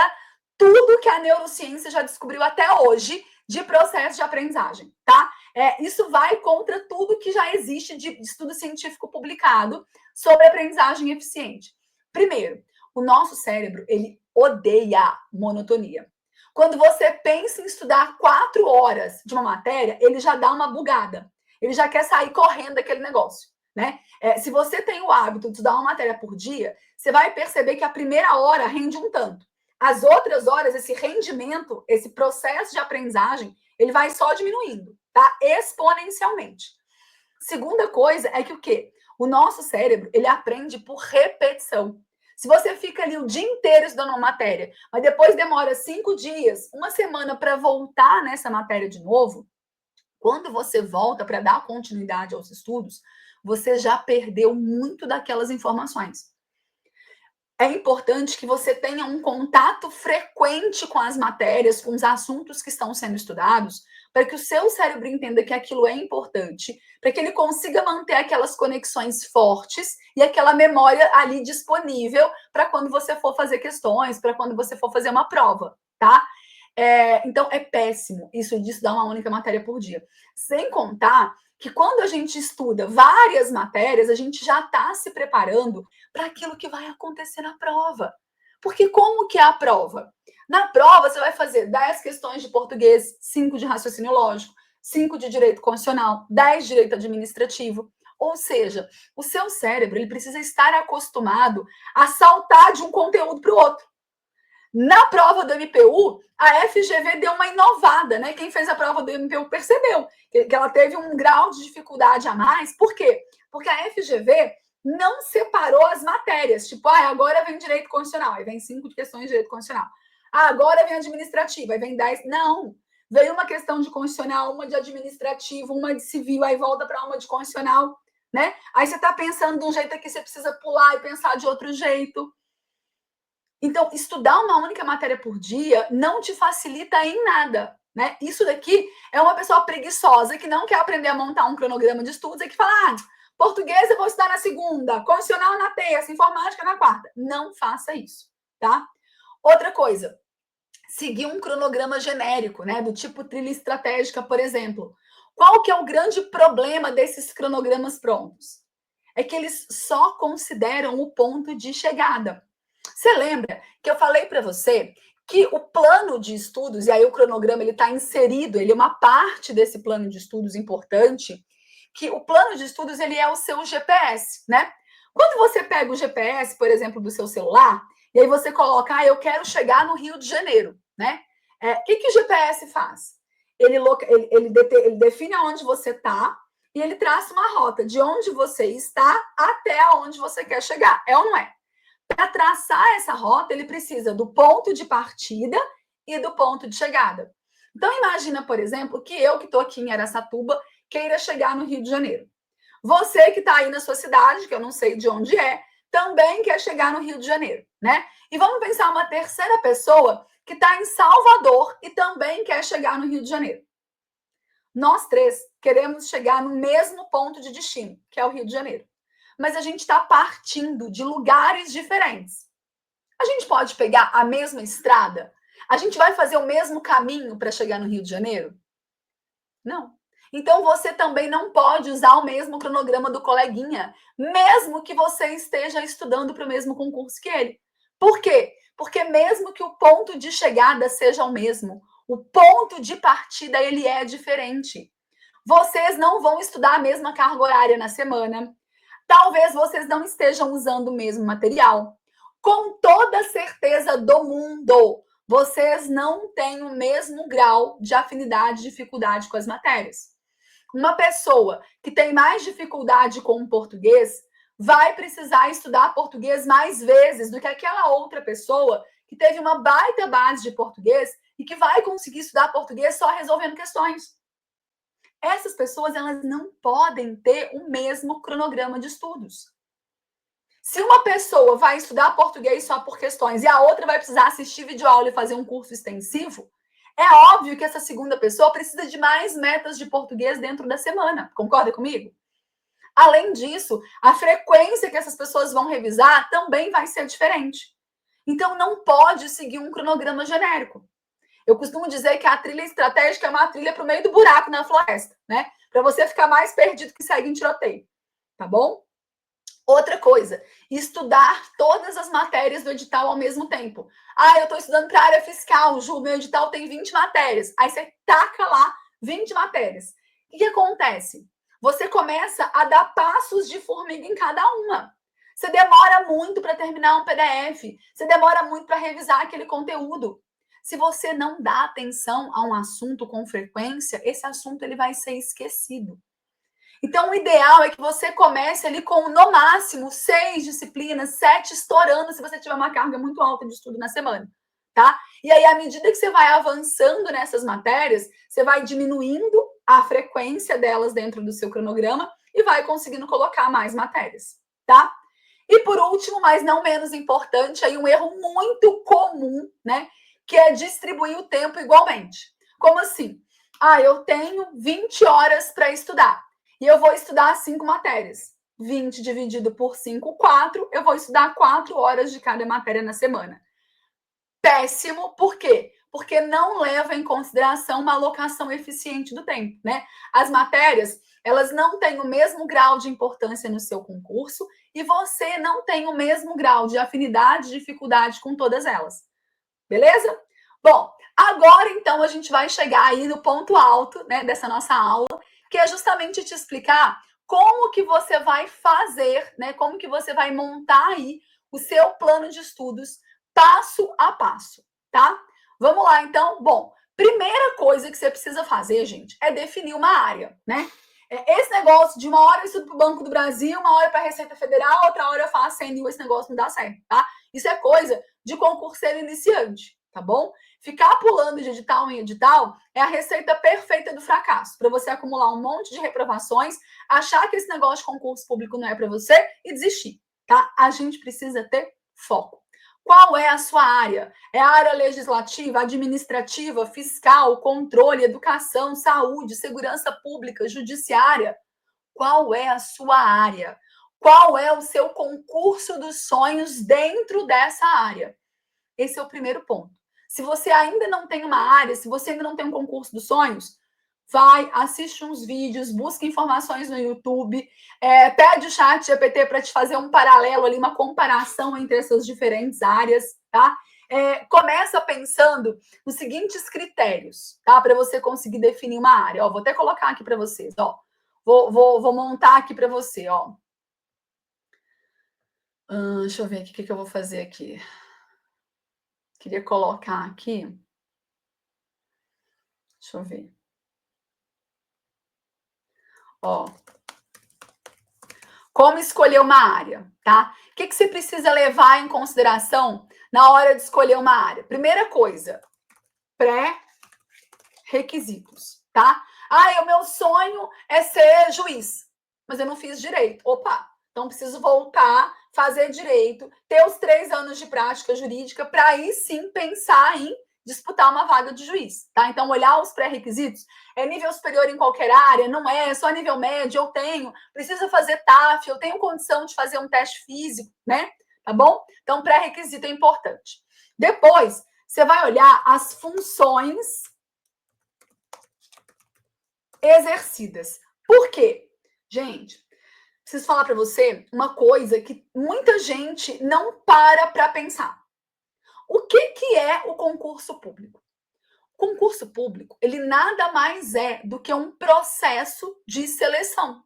Speaker 1: tudo que a neurociência já descobriu até hoje de processo de aprendizagem, tá? Isso vai contra tudo que já existe de estudo científico publicado sobre aprendizagem eficiente. Primeiro, o nosso cérebro, ele odeia monotonia. Quando você pensa em estudar 4 horas de uma matéria, ele já dá uma bugada. Ele já quer sair correndo daquele negócio, né? Se você tem o hábito de estudar uma matéria por dia, você vai perceber que a primeira hora rende um tanto. As outras horas, esse rendimento, esse processo de aprendizagem, ele vai só diminuindo, tá? Exponencialmente. Segunda coisa é que o quê? O nosso cérebro, ele aprende por repetição. Se você fica ali o dia inteiro estudando uma matéria, mas depois demora 5 dias, uma semana para voltar nessa matéria de novo, quando você volta para dar continuidade aos estudos, você já perdeu muito daquelas informações. É importante que você tenha um contato frequente com as matérias, com os assuntos que estão sendo estudados, para que o seu cérebro entenda que aquilo é importante, para que ele consiga manter aquelas conexões fortes e aquela memória ali disponível para quando você for fazer questões, para quando você for fazer uma prova, tá? Então, é péssimo isso de estudar uma única matéria por dia. Sem contar que quando a gente estuda várias matérias, a gente já está se preparando para aquilo que vai acontecer na prova. Porque como que é a prova? Na prova, você vai fazer 10 questões de português, 5 de raciocínio lógico, 5 de direito constitucional, 10 de direito administrativo. Ou seja, o seu cérebro ele precisa estar acostumado a saltar de um conteúdo para o outro. Na prova do MPU, a FGV deu uma inovada, né? Quem fez a prova do MPU percebeu que ela teve um grau de dificuldade a mais. Por quê? Porque a FGV não separou as matérias. Tipo, agora vem direito constitucional, aí vem 5 questões de direito constitucional. Agora vem administrativo, aí vem 10. Não. Veio uma questão de constitucional, uma de administrativo, uma de civil, aí volta para uma de constitucional, né? Aí você está pensando de um jeito aqui, você precisa pular e pensar de outro jeito. Então, estudar uma única matéria por dia não te facilita em nada, né? Isso daqui é uma pessoa preguiçosa que não quer aprender a montar um cronograma de estudos e que fala, português eu vou estudar na segunda, constitucional na terça, informática na quarta. Não faça isso, tá? Outra coisa, seguir um cronograma genérico, né? Do tipo trilha estratégica, por exemplo. Qual que é o grande problema desses cronogramas prontos? É que eles só consideram o ponto de chegada. Você lembra que eu falei para você que o plano de estudos, e aí o cronograma ele está inserido, ele é uma parte desse plano de estudos importante, que o plano de estudos ele é o seu GPS, né? Quando você pega o GPS, por exemplo, do seu celular, e aí você coloca, eu quero chegar no Rio de Janeiro, né? O que o GPS faz? Ele define aonde você está e ele traça uma rota de onde você está até aonde você quer chegar. É ou não é? Para traçar essa rota, ele precisa do ponto de partida e do ponto de chegada. Então, imagina, por exemplo, que eu que estou aqui em Araçatuba queira chegar no Rio de Janeiro. Você que está aí na sua cidade, que eu não sei de onde é, também quer chegar no Rio de Janeiro, né? E vamos pensar uma terceira pessoa que está em Salvador e também quer chegar no Rio de Janeiro. Nós três queremos chegar no mesmo ponto de destino, que é o Rio de Janeiro. Mas a gente está partindo de lugares diferentes. A gente pode pegar a mesma estrada? A gente vai fazer o mesmo caminho para chegar no Rio de Janeiro? Não. Então você também não pode usar o mesmo cronograma do coleguinha, mesmo que você esteja estudando para o mesmo concurso que ele. Por quê? Porque mesmo que o ponto de chegada seja o mesmo, o ponto de partida ele é diferente. Vocês não vão estudar a mesma carga horária na semana. Talvez vocês não estejam usando o mesmo material. Com toda certeza do mundo, vocês não têm o mesmo grau de afinidade e dificuldade com as matérias. Uma pessoa que tem mais dificuldade com o português vai precisar estudar português mais vezes do que aquela outra pessoa que teve uma baita base de português e que vai conseguir estudar português só resolvendo questões. Essas pessoas elas não podem ter o mesmo cronograma de estudos. Se uma pessoa vai estudar português só por questões e a outra vai precisar assistir videoaula e fazer um curso extensivo, é óbvio que essa segunda pessoa precisa de mais metas de português dentro da semana. Concorda comigo? Além disso, a frequência que essas pessoas vão revisar também vai ser diferente. Então, não pode seguir um cronograma genérico. Eu costumo dizer que a trilha estratégica é uma trilha para o meio do buraco na floresta, né? Para você ficar mais perdido que segue em tiroteio, tá bom? Outra coisa, estudar todas as matérias do edital ao mesmo tempo. Ah, eu estou estudando para a área fiscal, Ju, meu edital tem 20 matérias. Aí você taca lá 20 matérias. O que acontece? Você começa a dar passos de formiga em cada uma. Você demora muito para terminar um PDF, você demora muito para revisar aquele conteúdo. Se você não dá atenção a um assunto com frequência, esse assunto ele vai ser esquecido. Então, o ideal é que você comece ali com, no máximo, 6 disciplinas, 7 estourando, se você tiver uma carga muito alta de estudo na semana, tá? E aí, à medida que você vai avançando nessas matérias, você vai diminuindo a frequência delas dentro do seu cronograma e vai conseguindo colocar mais matérias, tá? E por último, mas não menos importante, aí um erro muito comum, né? Que é distribuir o tempo igualmente. Como assim? Ah, eu tenho 20 horas para estudar. E eu vou estudar 5 matérias. 20 dividido por 5, 4. Eu vou estudar 4 horas de cada matéria na semana. Péssimo, por quê? Porque não leva em consideração uma alocação eficiente do tempo, né? As matérias, elas não têm o mesmo grau de importância no seu concurso e você não tem o mesmo grau de afinidade e dificuldade com todas elas. Beleza? Bom, agora então a gente vai chegar aí no ponto alto, né, dessa nossa aula, que é justamente te explicar como que você vai fazer, né, como que você vai montar aí o seu plano de estudos passo a passo, tá? Vamos lá então. Bom, primeira coisa que você precisa fazer, gente, é definir uma área, né? Esse negócio de uma hora eu estudo para o Banco do Brasil, uma hora para a Receita Federal, outra hora eu faço CNU, esse negócio não dá certo, tá? Isso é coisa de concurseiro iniciante, tá bom? Ficar pulando de edital em edital é a receita perfeita do fracasso, para você acumular um monte de reprovações, achar que esse negócio de concurso público não é para você e desistir, tá? A gente precisa ter foco. Qual é a sua área? É a área legislativa, administrativa, fiscal, controle, educação, saúde, segurança pública, judiciária? Qual é a sua área? Qual é o seu concurso dos sonhos dentro dessa área? Esse é o primeiro ponto. Se você ainda não tem uma área, se você ainda não tem um concurso dos sonhos, vai, assiste uns vídeos, busca informações no YouTube, pede o chat GPT para te fazer um paralelo ali, uma comparação entre essas diferentes áreas, tá? Começa pensando nos seguintes critérios, tá? Para você conseguir definir uma área. Ó, vou até colocar aqui para vocês, ó. Vou montar aqui para você, ó. Deixa eu ver aqui o que eu vou fazer aqui. Queria colocar aqui. Deixa eu ver. Ó. Como escolher uma área, tá? O que você precisa levar em consideração na hora de escolher uma área? Primeira coisa, pré-requisitos, tá? Ah, o meu sonho é ser juiz, mas eu não fiz direito. Opa, então preciso voltar, fazer direito, ter os 3 anos de prática jurídica para aí sim pensar em disputar uma vaga de juiz, tá? Então, olhar os pré-requisitos, é nível superior em qualquer área, não é só nível médio, eu tenho, precisa fazer TAF, eu tenho condição de fazer um teste físico, né? Tá bom? Então, pré-requisito é importante. Depois, você vai olhar as funções exercidas. Por quê? Gente, preciso falar para você uma coisa que muita gente não para pensar. O que é o concurso público? O concurso público, ele nada mais é do que um processo de seleção. O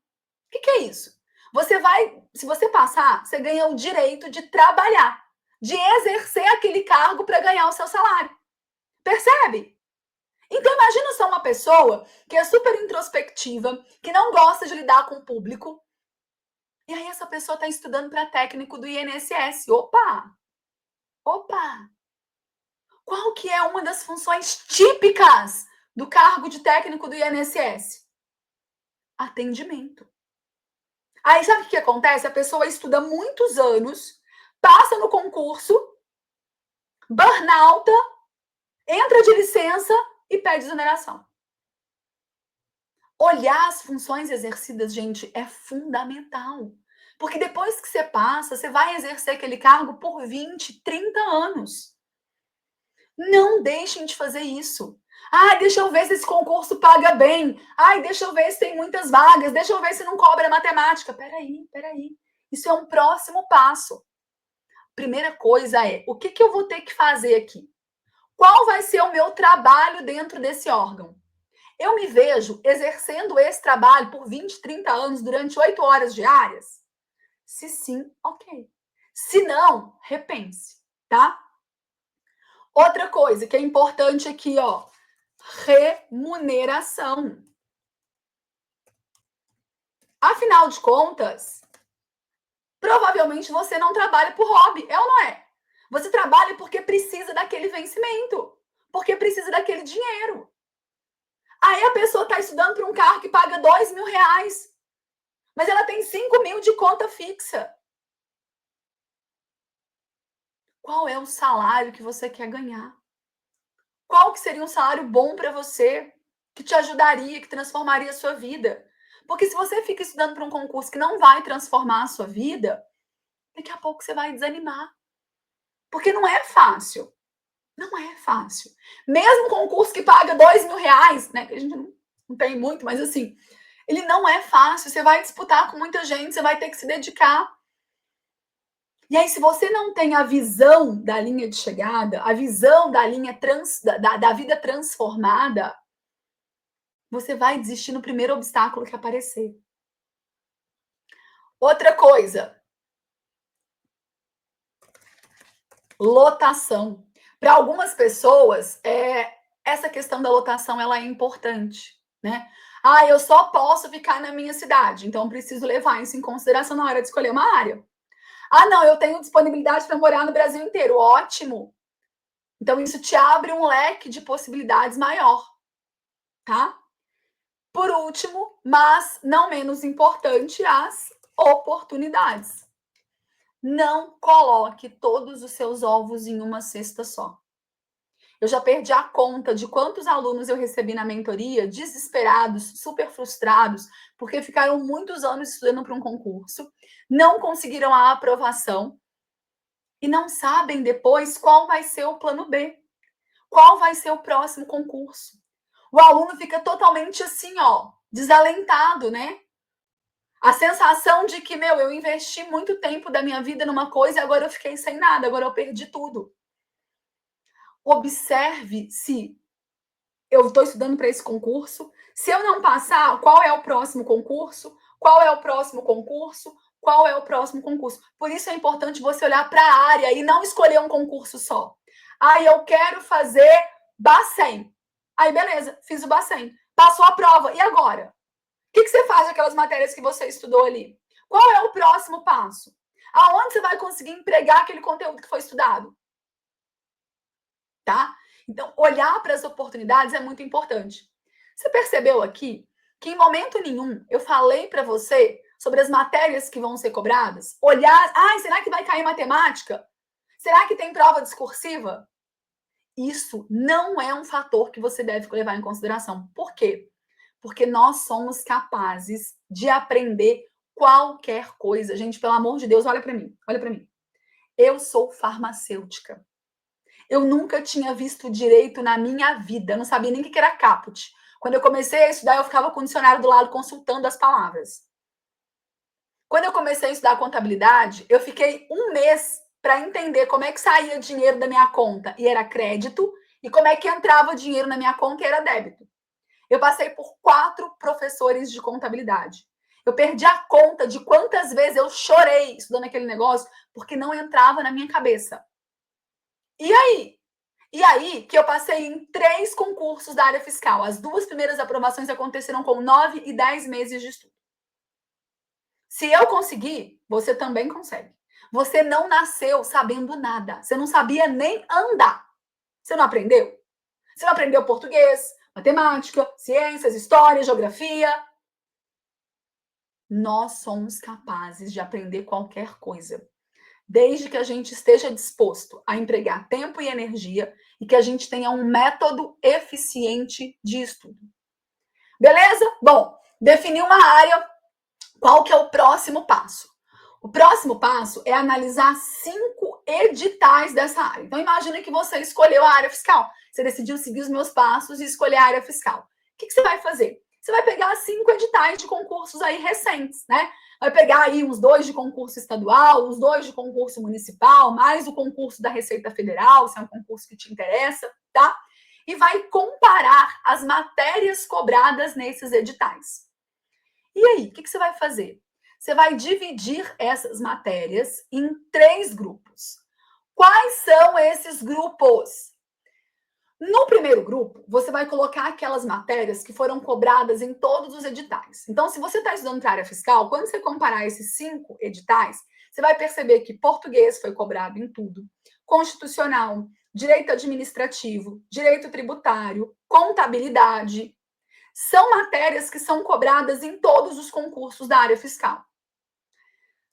Speaker 1: que é isso? Você vai, se você passar, você ganha o direito de trabalhar, de exercer aquele cargo para ganhar o seu salário. Percebe? Então, imagina só uma pessoa que é super introspectiva, que não gosta de lidar com o público, e aí essa pessoa está estudando para técnico do INSS. Opa! Opa! Qual que é uma das funções típicas do cargo de técnico do INSS? Atendimento. Aí sabe o que acontece? A pessoa estuda muitos anos, passa no concurso, burnout, entra de licença e pede exoneração. Olhar as funções exercidas, gente, é fundamental. Porque depois que você passa, você vai exercer aquele cargo por 20, 30 anos. Não deixem de fazer isso. Ah, deixa eu ver se esse concurso paga bem. Ai, deixa eu ver se tem muitas vagas. Deixa eu ver se não cobra matemática. Peraí. Isso é um próximo passo. Primeira coisa é, o que eu vou ter que fazer aqui? Qual vai ser o meu trabalho dentro desse órgão? Eu me vejo exercendo esse trabalho por 20, 30 anos durante 8 horas diárias? Se sim, ok. Se não, repense, tá? Outra coisa que é importante aqui, ó, remuneração. Afinal de contas, provavelmente você não trabalha por hobby, é ou não é? Você trabalha porque precisa daquele vencimento, porque precisa daquele dinheiro. Aí a pessoa está estudando para um carro que paga R$ 2.000, mas ela tem 5.000 de conta fixa. Qual é o salário que você quer ganhar? Qual que seria um salário bom para você, que te ajudaria, que transformaria a sua vida? Porque se você fica estudando para um concurso que não vai transformar a sua vida, daqui a pouco você vai desanimar. Porque não é fácil. Não é fácil. Mesmo um concurso que paga R$ 2.000, né? Que a gente não tem muito, mas assim, ele não é fácil. Você vai disputar com muita gente, você vai ter que se dedicar. E aí, se você não tem a visão da linha de chegada, a visão da linha da vida transformada, você vai desistir no primeiro obstáculo que aparecer. Outra coisa, lotação. Para algumas pessoas, essa questão da lotação ela é importante, né? Ah, eu só posso ficar na minha cidade, então preciso levar isso em consideração na hora de escolher uma área. Ah, não, eu tenho disponibilidade para morar no Brasil inteiro. Ótimo. Então isso te abre um leque de possibilidades maior, tá? Por último, mas não menos importante, as oportunidades. Não coloque todos os seus ovos em uma cesta só. Eu já perdi a conta de quantos alunos eu recebi na mentoria, desesperados, super frustrados, porque ficaram muitos anos estudando para um concurso, não conseguiram a aprovação e não sabem depois qual vai ser o plano B, qual vai ser o próximo concurso. O aluno fica totalmente assim, ó, desalentado, né? A sensação de que, eu investi muito tempo da minha vida numa coisa e agora eu fiquei sem nada, agora eu perdi tudo. Observe se eu estou estudando para esse concurso. Se eu não passar, qual é o próximo concurso? Qual é o próximo concurso? Qual é o próximo concurso? Por isso é importante você olhar para a área e não escolher um concurso só. Ah, eu quero fazer Bacen. Aí, beleza, fiz o Bacen. Passou a prova. E agora? O que você faz com aquelas matérias que você estudou ali? Qual é o próximo passo? Aonde você vai conseguir empregar aquele conteúdo que foi estudado? Tá? Então, olhar para as oportunidades é muito importante. Você percebeu aqui que em momento nenhum eu falei para você sobre as matérias que vão ser cobradas? Olhar, será que vai cair matemática? Será que tem prova discursiva? Isso não é um fator que você deve levar em consideração. Por quê? Porque nós somos capazes de aprender qualquer coisa. Gente, pelo amor de Deus, olha para mim. Eu sou farmacêutica. Eu nunca tinha visto direito na minha vida. Eu não sabia nem o que era caput. Quando eu comecei a estudar, eu ficava com o dicionário do lado consultando as palavras. Quando eu comecei a estudar contabilidade, eu fiquei um mês para entender como é que saía dinheiro da minha conta e era crédito, e como é que entrava dinheiro na minha conta e era débito. Eu passei por 4 professores de contabilidade. Eu perdi a conta de quantas vezes eu chorei estudando aquele negócio porque não entrava na minha cabeça. E aí que eu passei em 3 concursos da área fiscal. As 2 primeiras aprovações aconteceram com 9 e 10 meses de estudo. Se eu conseguir, você também consegue. Você não nasceu sabendo nada. Você não sabia nem andar. Você não aprendeu? Você não aprendeu português, matemática, ciências, história, geografia. Nós somos capazes de aprender qualquer coisa, desde que a gente esteja disposto a empregar tempo e energia e que a gente tenha um método eficiente de estudo. Beleza? Bom, definir uma área, qual que é o próximo passo? O próximo passo é analisar 5 editais dessa área. Então, imagina que você escolheu a área fiscal. Você decidiu seguir os meus passos e escolher a área fiscal. O que você vai fazer? Você vai pegar 5 editais de concursos aí recentes, né? Vai pegar aí uns 2 de concurso estadual, uns 2 de concurso municipal, mais o concurso da Receita Federal, se é um concurso que te interessa, tá? E vai comparar as matérias cobradas nesses editais. E aí, o que você vai fazer? Você vai dividir essas matérias em 3 grupos. Quais são esses grupos? No primeiro grupo, você vai colocar aquelas matérias que foram cobradas em todos os editais. Então, se você está estudando para a área fiscal, quando você comparar esses 5 editais, você vai perceber que português foi cobrado em tudo, constitucional, direito administrativo, direito tributário, contabilidade. São matérias que são cobradas em todos os concursos da área fiscal.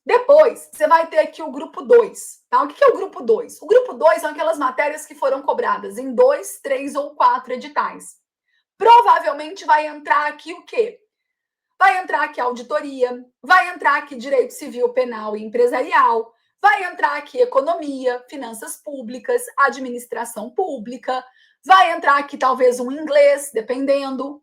Speaker 1: Depois, você vai ter aqui o grupo 2. Tá? O que é o grupo 2? O grupo 2 são aquelas matérias que foram cobradas em 2, 3 ou 4 editais. Provavelmente vai entrar aqui o quê? Vai entrar aqui auditoria, vai entrar aqui direito civil, penal e empresarial, vai entrar aqui economia, finanças públicas, administração pública, vai entrar aqui talvez um inglês, dependendo.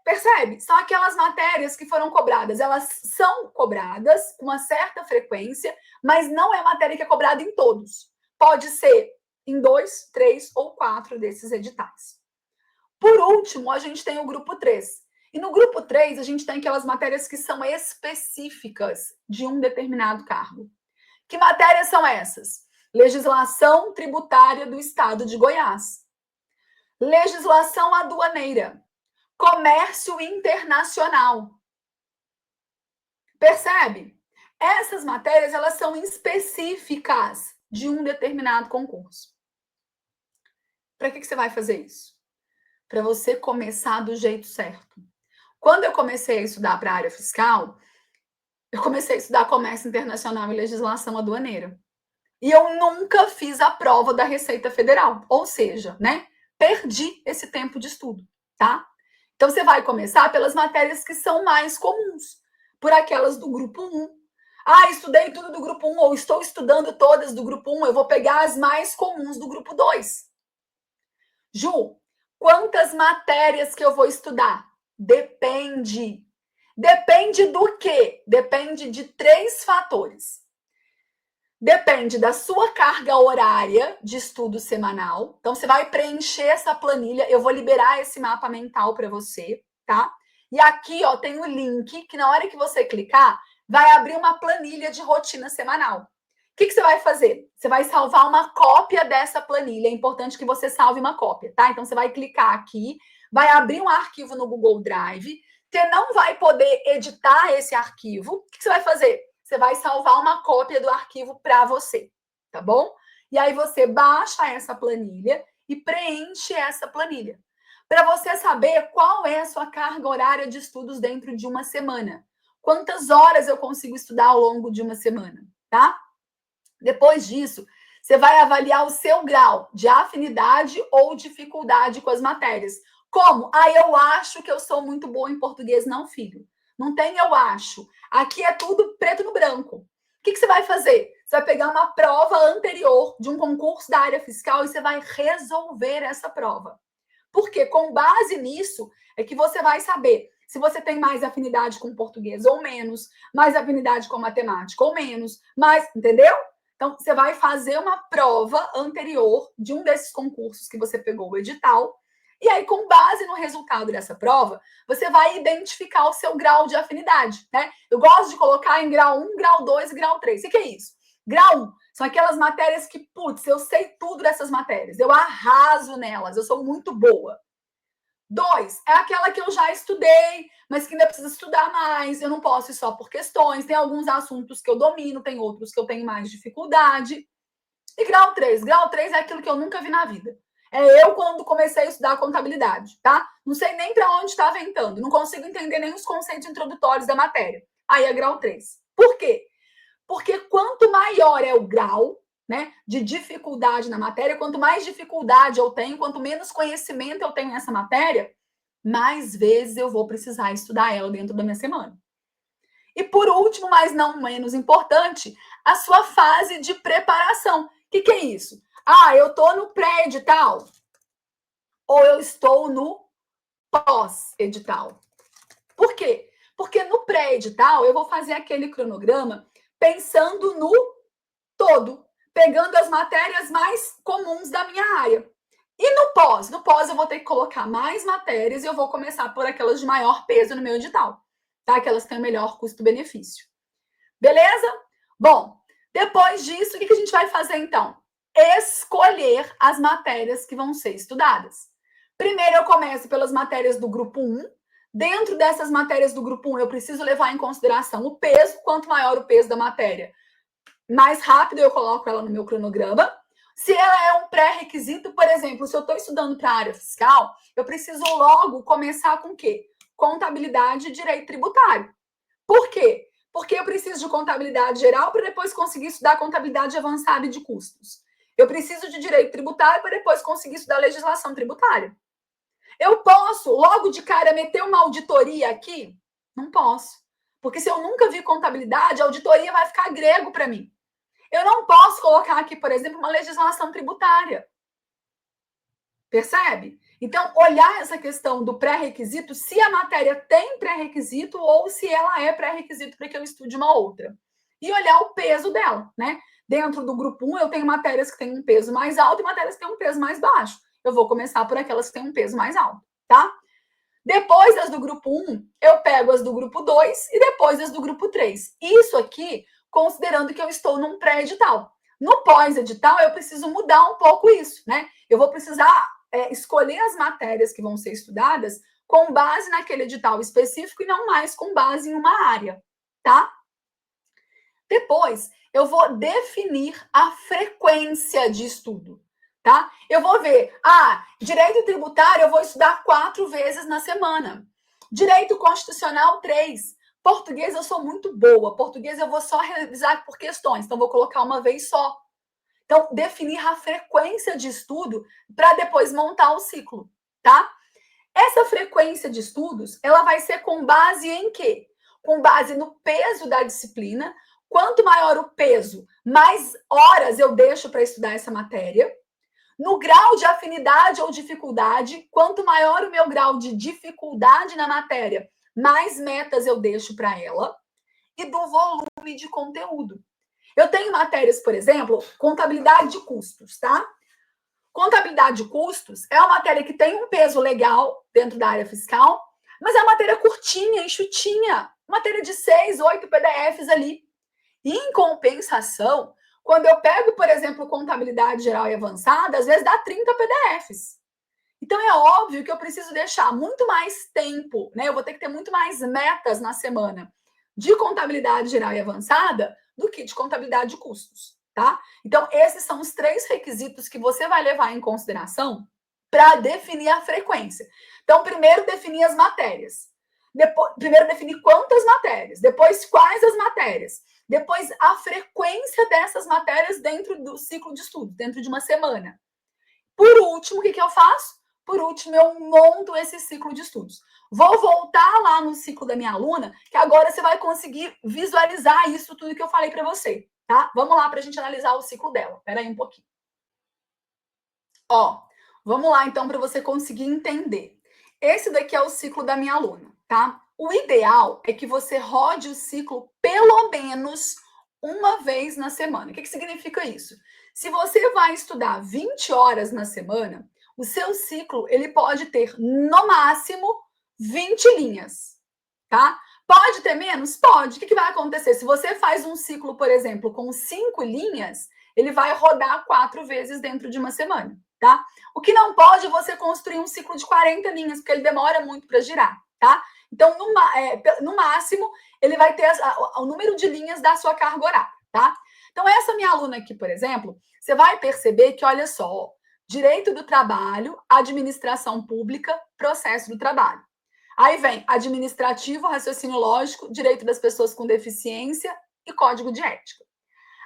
Speaker 1: Percebe? São aquelas matérias que foram cobradas. Elas são cobradas com uma certa frequência, mas não é matéria que é cobrada em todos. Pode ser em 2, 3 ou 4 desses editais. Por último, a gente tem o grupo 3. E no grupo 3, a gente tem aquelas matérias que são específicas de um determinado cargo. Que matérias são essas? Legislação tributária do Estado de Goiás. Legislação aduaneira. Comércio internacional. Percebe? Essas matérias, elas são específicas de um determinado concurso. Para que você vai fazer isso? Para você começar do jeito certo. Quando eu comecei a estudar para a área fiscal, eu comecei a estudar comércio internacional e legislação aduaneira. E eu nunca fiz a prova da Receita Federal. Ou seja, né? Perdi esse tempo de estudo, tá? Então, você vai começar pelas matérias que são mais comuns, por aquelas do grupo 1. Ah, estudei tudo do grupo 1, ou estou estudando todas do grupo 1, eu vou pegar as mais comuns do grupo 2. Ju, quantas matérias que eu vou estudar? Depende. Depende do quê? Depende de 3 fatores. Depende da sua carga horária de estudo semanal. Então, você vai preencher essa planilha. Eu vou liberar esse mapa mental para você, tá? E aqui, ó, tem o link que na hora que você clicar, vai abrir uma planilha de rotina semanal. O que você vai fazer? Você vai salvar uma cópia dessa planilha. É importante que você salve uma cópia, tá? Então, você vai clicar aqui, vai abrir um arquivo no Google Drive. Você não vai poder editar esse arquivo. O que você vai fazer? Você vai salvar uma cópia do arquivo para você, tá bom? E aí você baixa essa planilha e preenche essa planilha. Para você saber qual é a sua carga horária de estudos dentro de uma semana. Quantas horas eu consigo estudar ao longo de uma semana, tá? Depois disso, você vai avaliar o seu grau de afinidade ou dificuldade com as matérias. Como? Ah, eu acho que eu sou muito boa em português. Não, filho. Não tem eu acho. Aqui é tudo preto no branco. O que você vai fazer? Você vai pegar uma prova anterior de um concurso da área fiscal e você vai resolver essa prova. Porque com base nisso é que você vai saber se você tem mais afinidade com português ou menos, mais afinidade com matemática ou menos, mais, entendeu? Então, você vai fazer uma prova anterior de um desses concursos que você pegou o edital. E aí, com base no resultado dessa prova, você vai identificar o seu grau de afinidade, né? Eu gosto de colocar em grau 1, grau 2 e grau 3. O que é isso? Grau 1 são aquelas matérias que, putz, eu sei tudo dessas matérias. Eu arraso nelas, eu sou muito boa. 2 é aquela que eu já estudei, mas que ainda precisa estudar mais. Eu não posso ir só por questões. Tem alguns assuntos que eu domino, tem outros que eu tenho mais dificuldade. E grau 3? Grau 3 é aquilo que eu nunca vi na vida. É eu quando comecei a estudar contabilidade, tá? Não sei nem para onde está ventando, não consigo entender nem os conceitos introdutórios da matéria. Aí é grau 3. Por quê? Porque quanto maior é o grau, né, de dificuldade na matéria, quanto mais dificuldade eu tenho, quanto menos conhecimento eu tenho nessa matéria, mais vezes eu vou precisar estudar ela dentro da minha semana. E por último, mas não menos importante, a sua fase de preparação. O que é isso? Eu estou no pré-edital ou eu estou no pós-edital. Por quê? Porque no pré-edital eu vou fazer aquele cronograma pensando no todo, pegando as matérias mais comuns da minha área. E no pós? No pós eu vou ter que colocar mais matérias e eu vou começar por aquelas de maior peso no meu edital, tá? Aquelas que têm melhor custo-benefício. Beleza? Bom, depois disso, o que a gente vai fazer então? Escolher as matérias que vão ser estudadas. Primeiro eu começo pelas matérias do grupo 1. Dentro dessas matérias do grupo 1, eu preciso levar em consideração o peso. Quanto maior o peso da matéria, mais rápido eu coloco ela no meu cronograma. Se ela é um pré-requisito, por exemplo, se eu estou estudando para a área fiscal, eu preciso logo começar com o quê? Contabilidade e direito tributário. Por quê? Porque eu preciso de contabilidade geral para depois conseguir estudar contabilidade avançada e de custos. Eu preciso de direito tributário para depois conseguir estudar legislação tributária. Eu posso, logo de cara, meter uma auditoria aqui? Não posso. Porque se eu nunca vi contabilidade, a auditoria vai ficar grego para mim. Eu não posso colocar aqui, por exemplo, uma legislação tributária. Percebe? Então, olhar essa questão do pré-requisito, se a matéria tem pré-requisito ou se ela é pré-requisito para que eu estude uma outra. E olhar o peso dela, né? Dentro do grupo 1, eu tenho matérias que têm um peso mais alto e matérias que têm um peso mais baixo. Eu vou começar por aquelas que têm um peso mais alto, tá? Depois das do grupo 1, eu pego as do grupo 2 e depois as do grupo 3. Isso aqui, considerando que eu estou num pré-edital. No pós-edital, eu preciso mudar um pouco isso, né? Eu vou precisar escolher as matérias que vão ser estudadas com base naquele edital específico e não mais com base em uma área, tá? Depois, eu vou definir a frequência de estudo, tá? Eu vou ver, direito tributário eu vou estudar 4 vezes na semana. Direito constitucional, 3. Português eu sou muito boa. Português eu vou só revisar por questões, então vou colocar uma vez só. Então, definir a frequência de estudo para depois montar o ciclo, tá? Essa frequência de estudos, ela vai ser com base em quê? Com base no peso da disciplina. Quanto maior o peso, mais horas eu deixo para estudar essa matéria. No grau de afinidade ou dificuldade, quanto maior o meu grau de dificuldade na matéria, mais metas eu deixo para ela. E do volume de conteúdo. Eu tenho matérias, por exemplo, contabilidade de custos, tá? Contabilidade de custos é uma matéria que tem um peso legal dentro da área fiscal, mas é uma matéria curtinha, enxutinha, matéria de 6, 8 PDFs ali. Em compensação, quando eu pego, por exemplo, contabilidade geral e avançada, às vezes dá 30 PDFs. Então é óbvio que eu preciso deixar muito mais tempo, né? Eu vou ter que ter muito mais metas na semana de contabilidade geral e avançada do que de contabilidade de custos, tá? Então, esses são os 3 requisitos que você vai levar em consideração para definir a frequência. Então, primeiro, definir as matérias. Primeiro, definir quantas matérias. Depois, quais as matérias. Depois, a frequência dessas matérias dentro do ciclo de estudo, dentro de uma semana. Por último, o que eu faço? Por último, eu monto esse ciclo de estudos. Vou voltar lá no ciclo da minha aluna, que agora você vai conseguir visualizar isso tudo que eu falei para você, tá? Vamos lá para a gente analisar o ciclo dela. Espera aí um pouquinho. Vamos lá então para você conseguir entender. Esse daqui é o ciclo da minha aluna, tá? O ideal é que você rode o ciclo pelo menos uma vez na semana. O que significa isso? Se você vai estudar 20 horas na semana, o seu ciclo ele pode ter, no máximo, 20 linhas, tá? Pode ter menos? Pode. O que vai acontecer? Se você faz um ciclo, por exemplo, com 5 linhas, ele vai rodar 4 vezes dentro de uma semana, tá? O que não pode é você construir um ciclo de 40 linhas, porque ele demora muito para girar, tá? Então, no máximo, ele vai ter o número de linhas da sua carga horária, tá? Então, essa minha aluna aqui, por exemplo, você vai perceber que, olha só, direito do trabalho, administração pública, processo do trabalho. Aí vem administrativo, raciocínio lógico, direito das pessoas com deficiência e código de ética.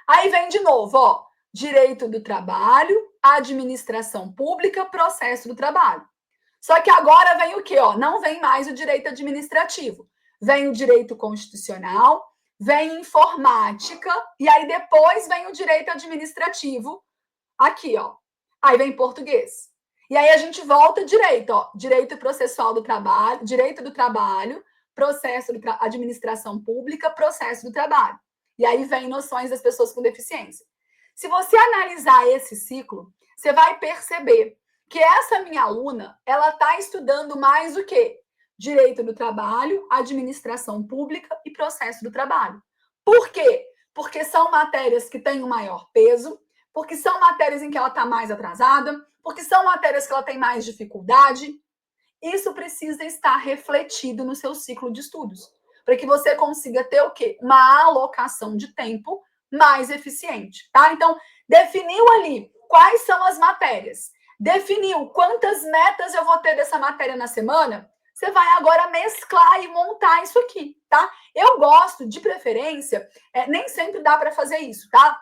Speaker 1: Aí vem de novo, direito do trabalho, administração pública, processo do trabalho. Só que agora vem o quê? Não vem mais o direito administrativo. vem o direito constitucional, vem informática, e aí depois vem o direito administrativo, aqui, ó. Aí vem português. E aí a gente volta direito, ó. Direito processual do trabalho, direito do trabalho, processo de administração pública, processo do trabalho. E aí vem noções das pessoas com deficiência. Se você analisar esse ciclo, você vai perceber que essa minha aluna, ela está estudando mais o quê? Direito do trabalho, administração pública e processo do trabalho. Por quê? Porque são matérias que têm um maior peso, porque são matérias em que ela está mais atrasada, porque são matérias que ela tem mais dificuldade. Isso precisa estar refletido no seu ciclo de estudos, para que você consiga ter o quê? Uma alocação de tempo mais eficiente, tá? Então, definiu ali quais são as matérias, definiu quantas metas eu vou ter dessa matéria na semana, você vai agora mesclar e montar isso aqui, tá? Eu gosto, de preferência, nem sempre dá para fazer isso, tá?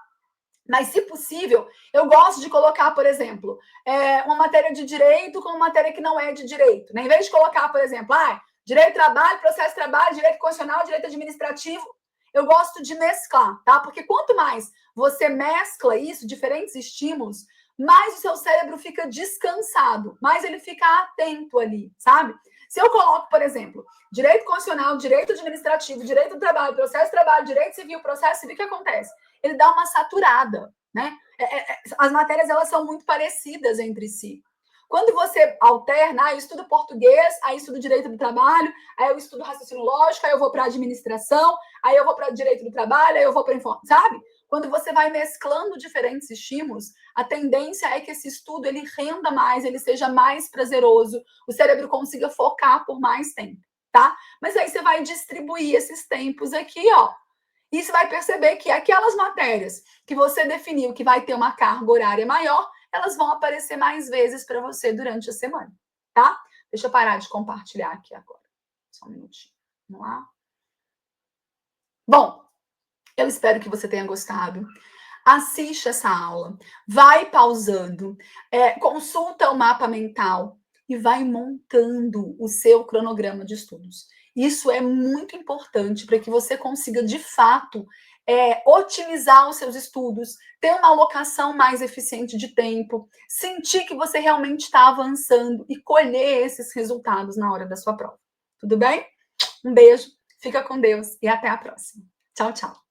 Speaker 1: Mas, se possível, eu gosto de colocar, por exemplo, uma matéria de direito com uma matéria que não é de direito. Né? Em vez de colocar, por exemplo, direito do trabalho, processo de trabalho, direito constitucional, direito administrativo, eu gosto de mesclar, tá? Porque quanto mais você mescla isso, diferentes estímulos, mais o seu cérebro fica descansado, mais ele fica atento ali, sabe? Se eu coloco, por exemplo, direito constitucional, direito administrativo, direito do trabalho, processo de trabalho, direito civil, processo civil, o que acontece? Ele dá uma saturada, né? As matérias, elas são muito parecidas entre si. Quando você alterna, eu estudo português, aí eu estudo direito do trabalho, aí eu estudo raciocínio lógico, aí eu vou para administração, aí eu vou para direito do trabalho, aí eu vou para informática, sabe? Quando você vai mesclando diferentes estímulos, a tendência é que esse estudo ele renda mais, ele seja mais prazeroso, o cérebro consiga focar por mais tempo, tá? Mas aí você vai distribuir esses tempos aqui, ó. E você vai perceber que aquelas matérias que você definiu que vai ter uma carga horária maior, elas vão aparecer mais vezes para você durante a semana, tá? Deixa eu parar de compartilhar aqui agora. Só um minutinho. Vamos lá. Bom, eu espero que você tenha gostado. Assiste essa aula, vai pausando, consulta o mapa mental e vai montando o seu cronograma de estudos. Isso é muito importante para que você consiga, de fato, otimizar os seus estudos, ter uma alocação mais eficiente de tempo, sentir que você realmente está avançando e colher esses resultados na hora da sua prova. Tudo bem? Um beijo, fica com Deus e até a próxima. Tchau, tchau.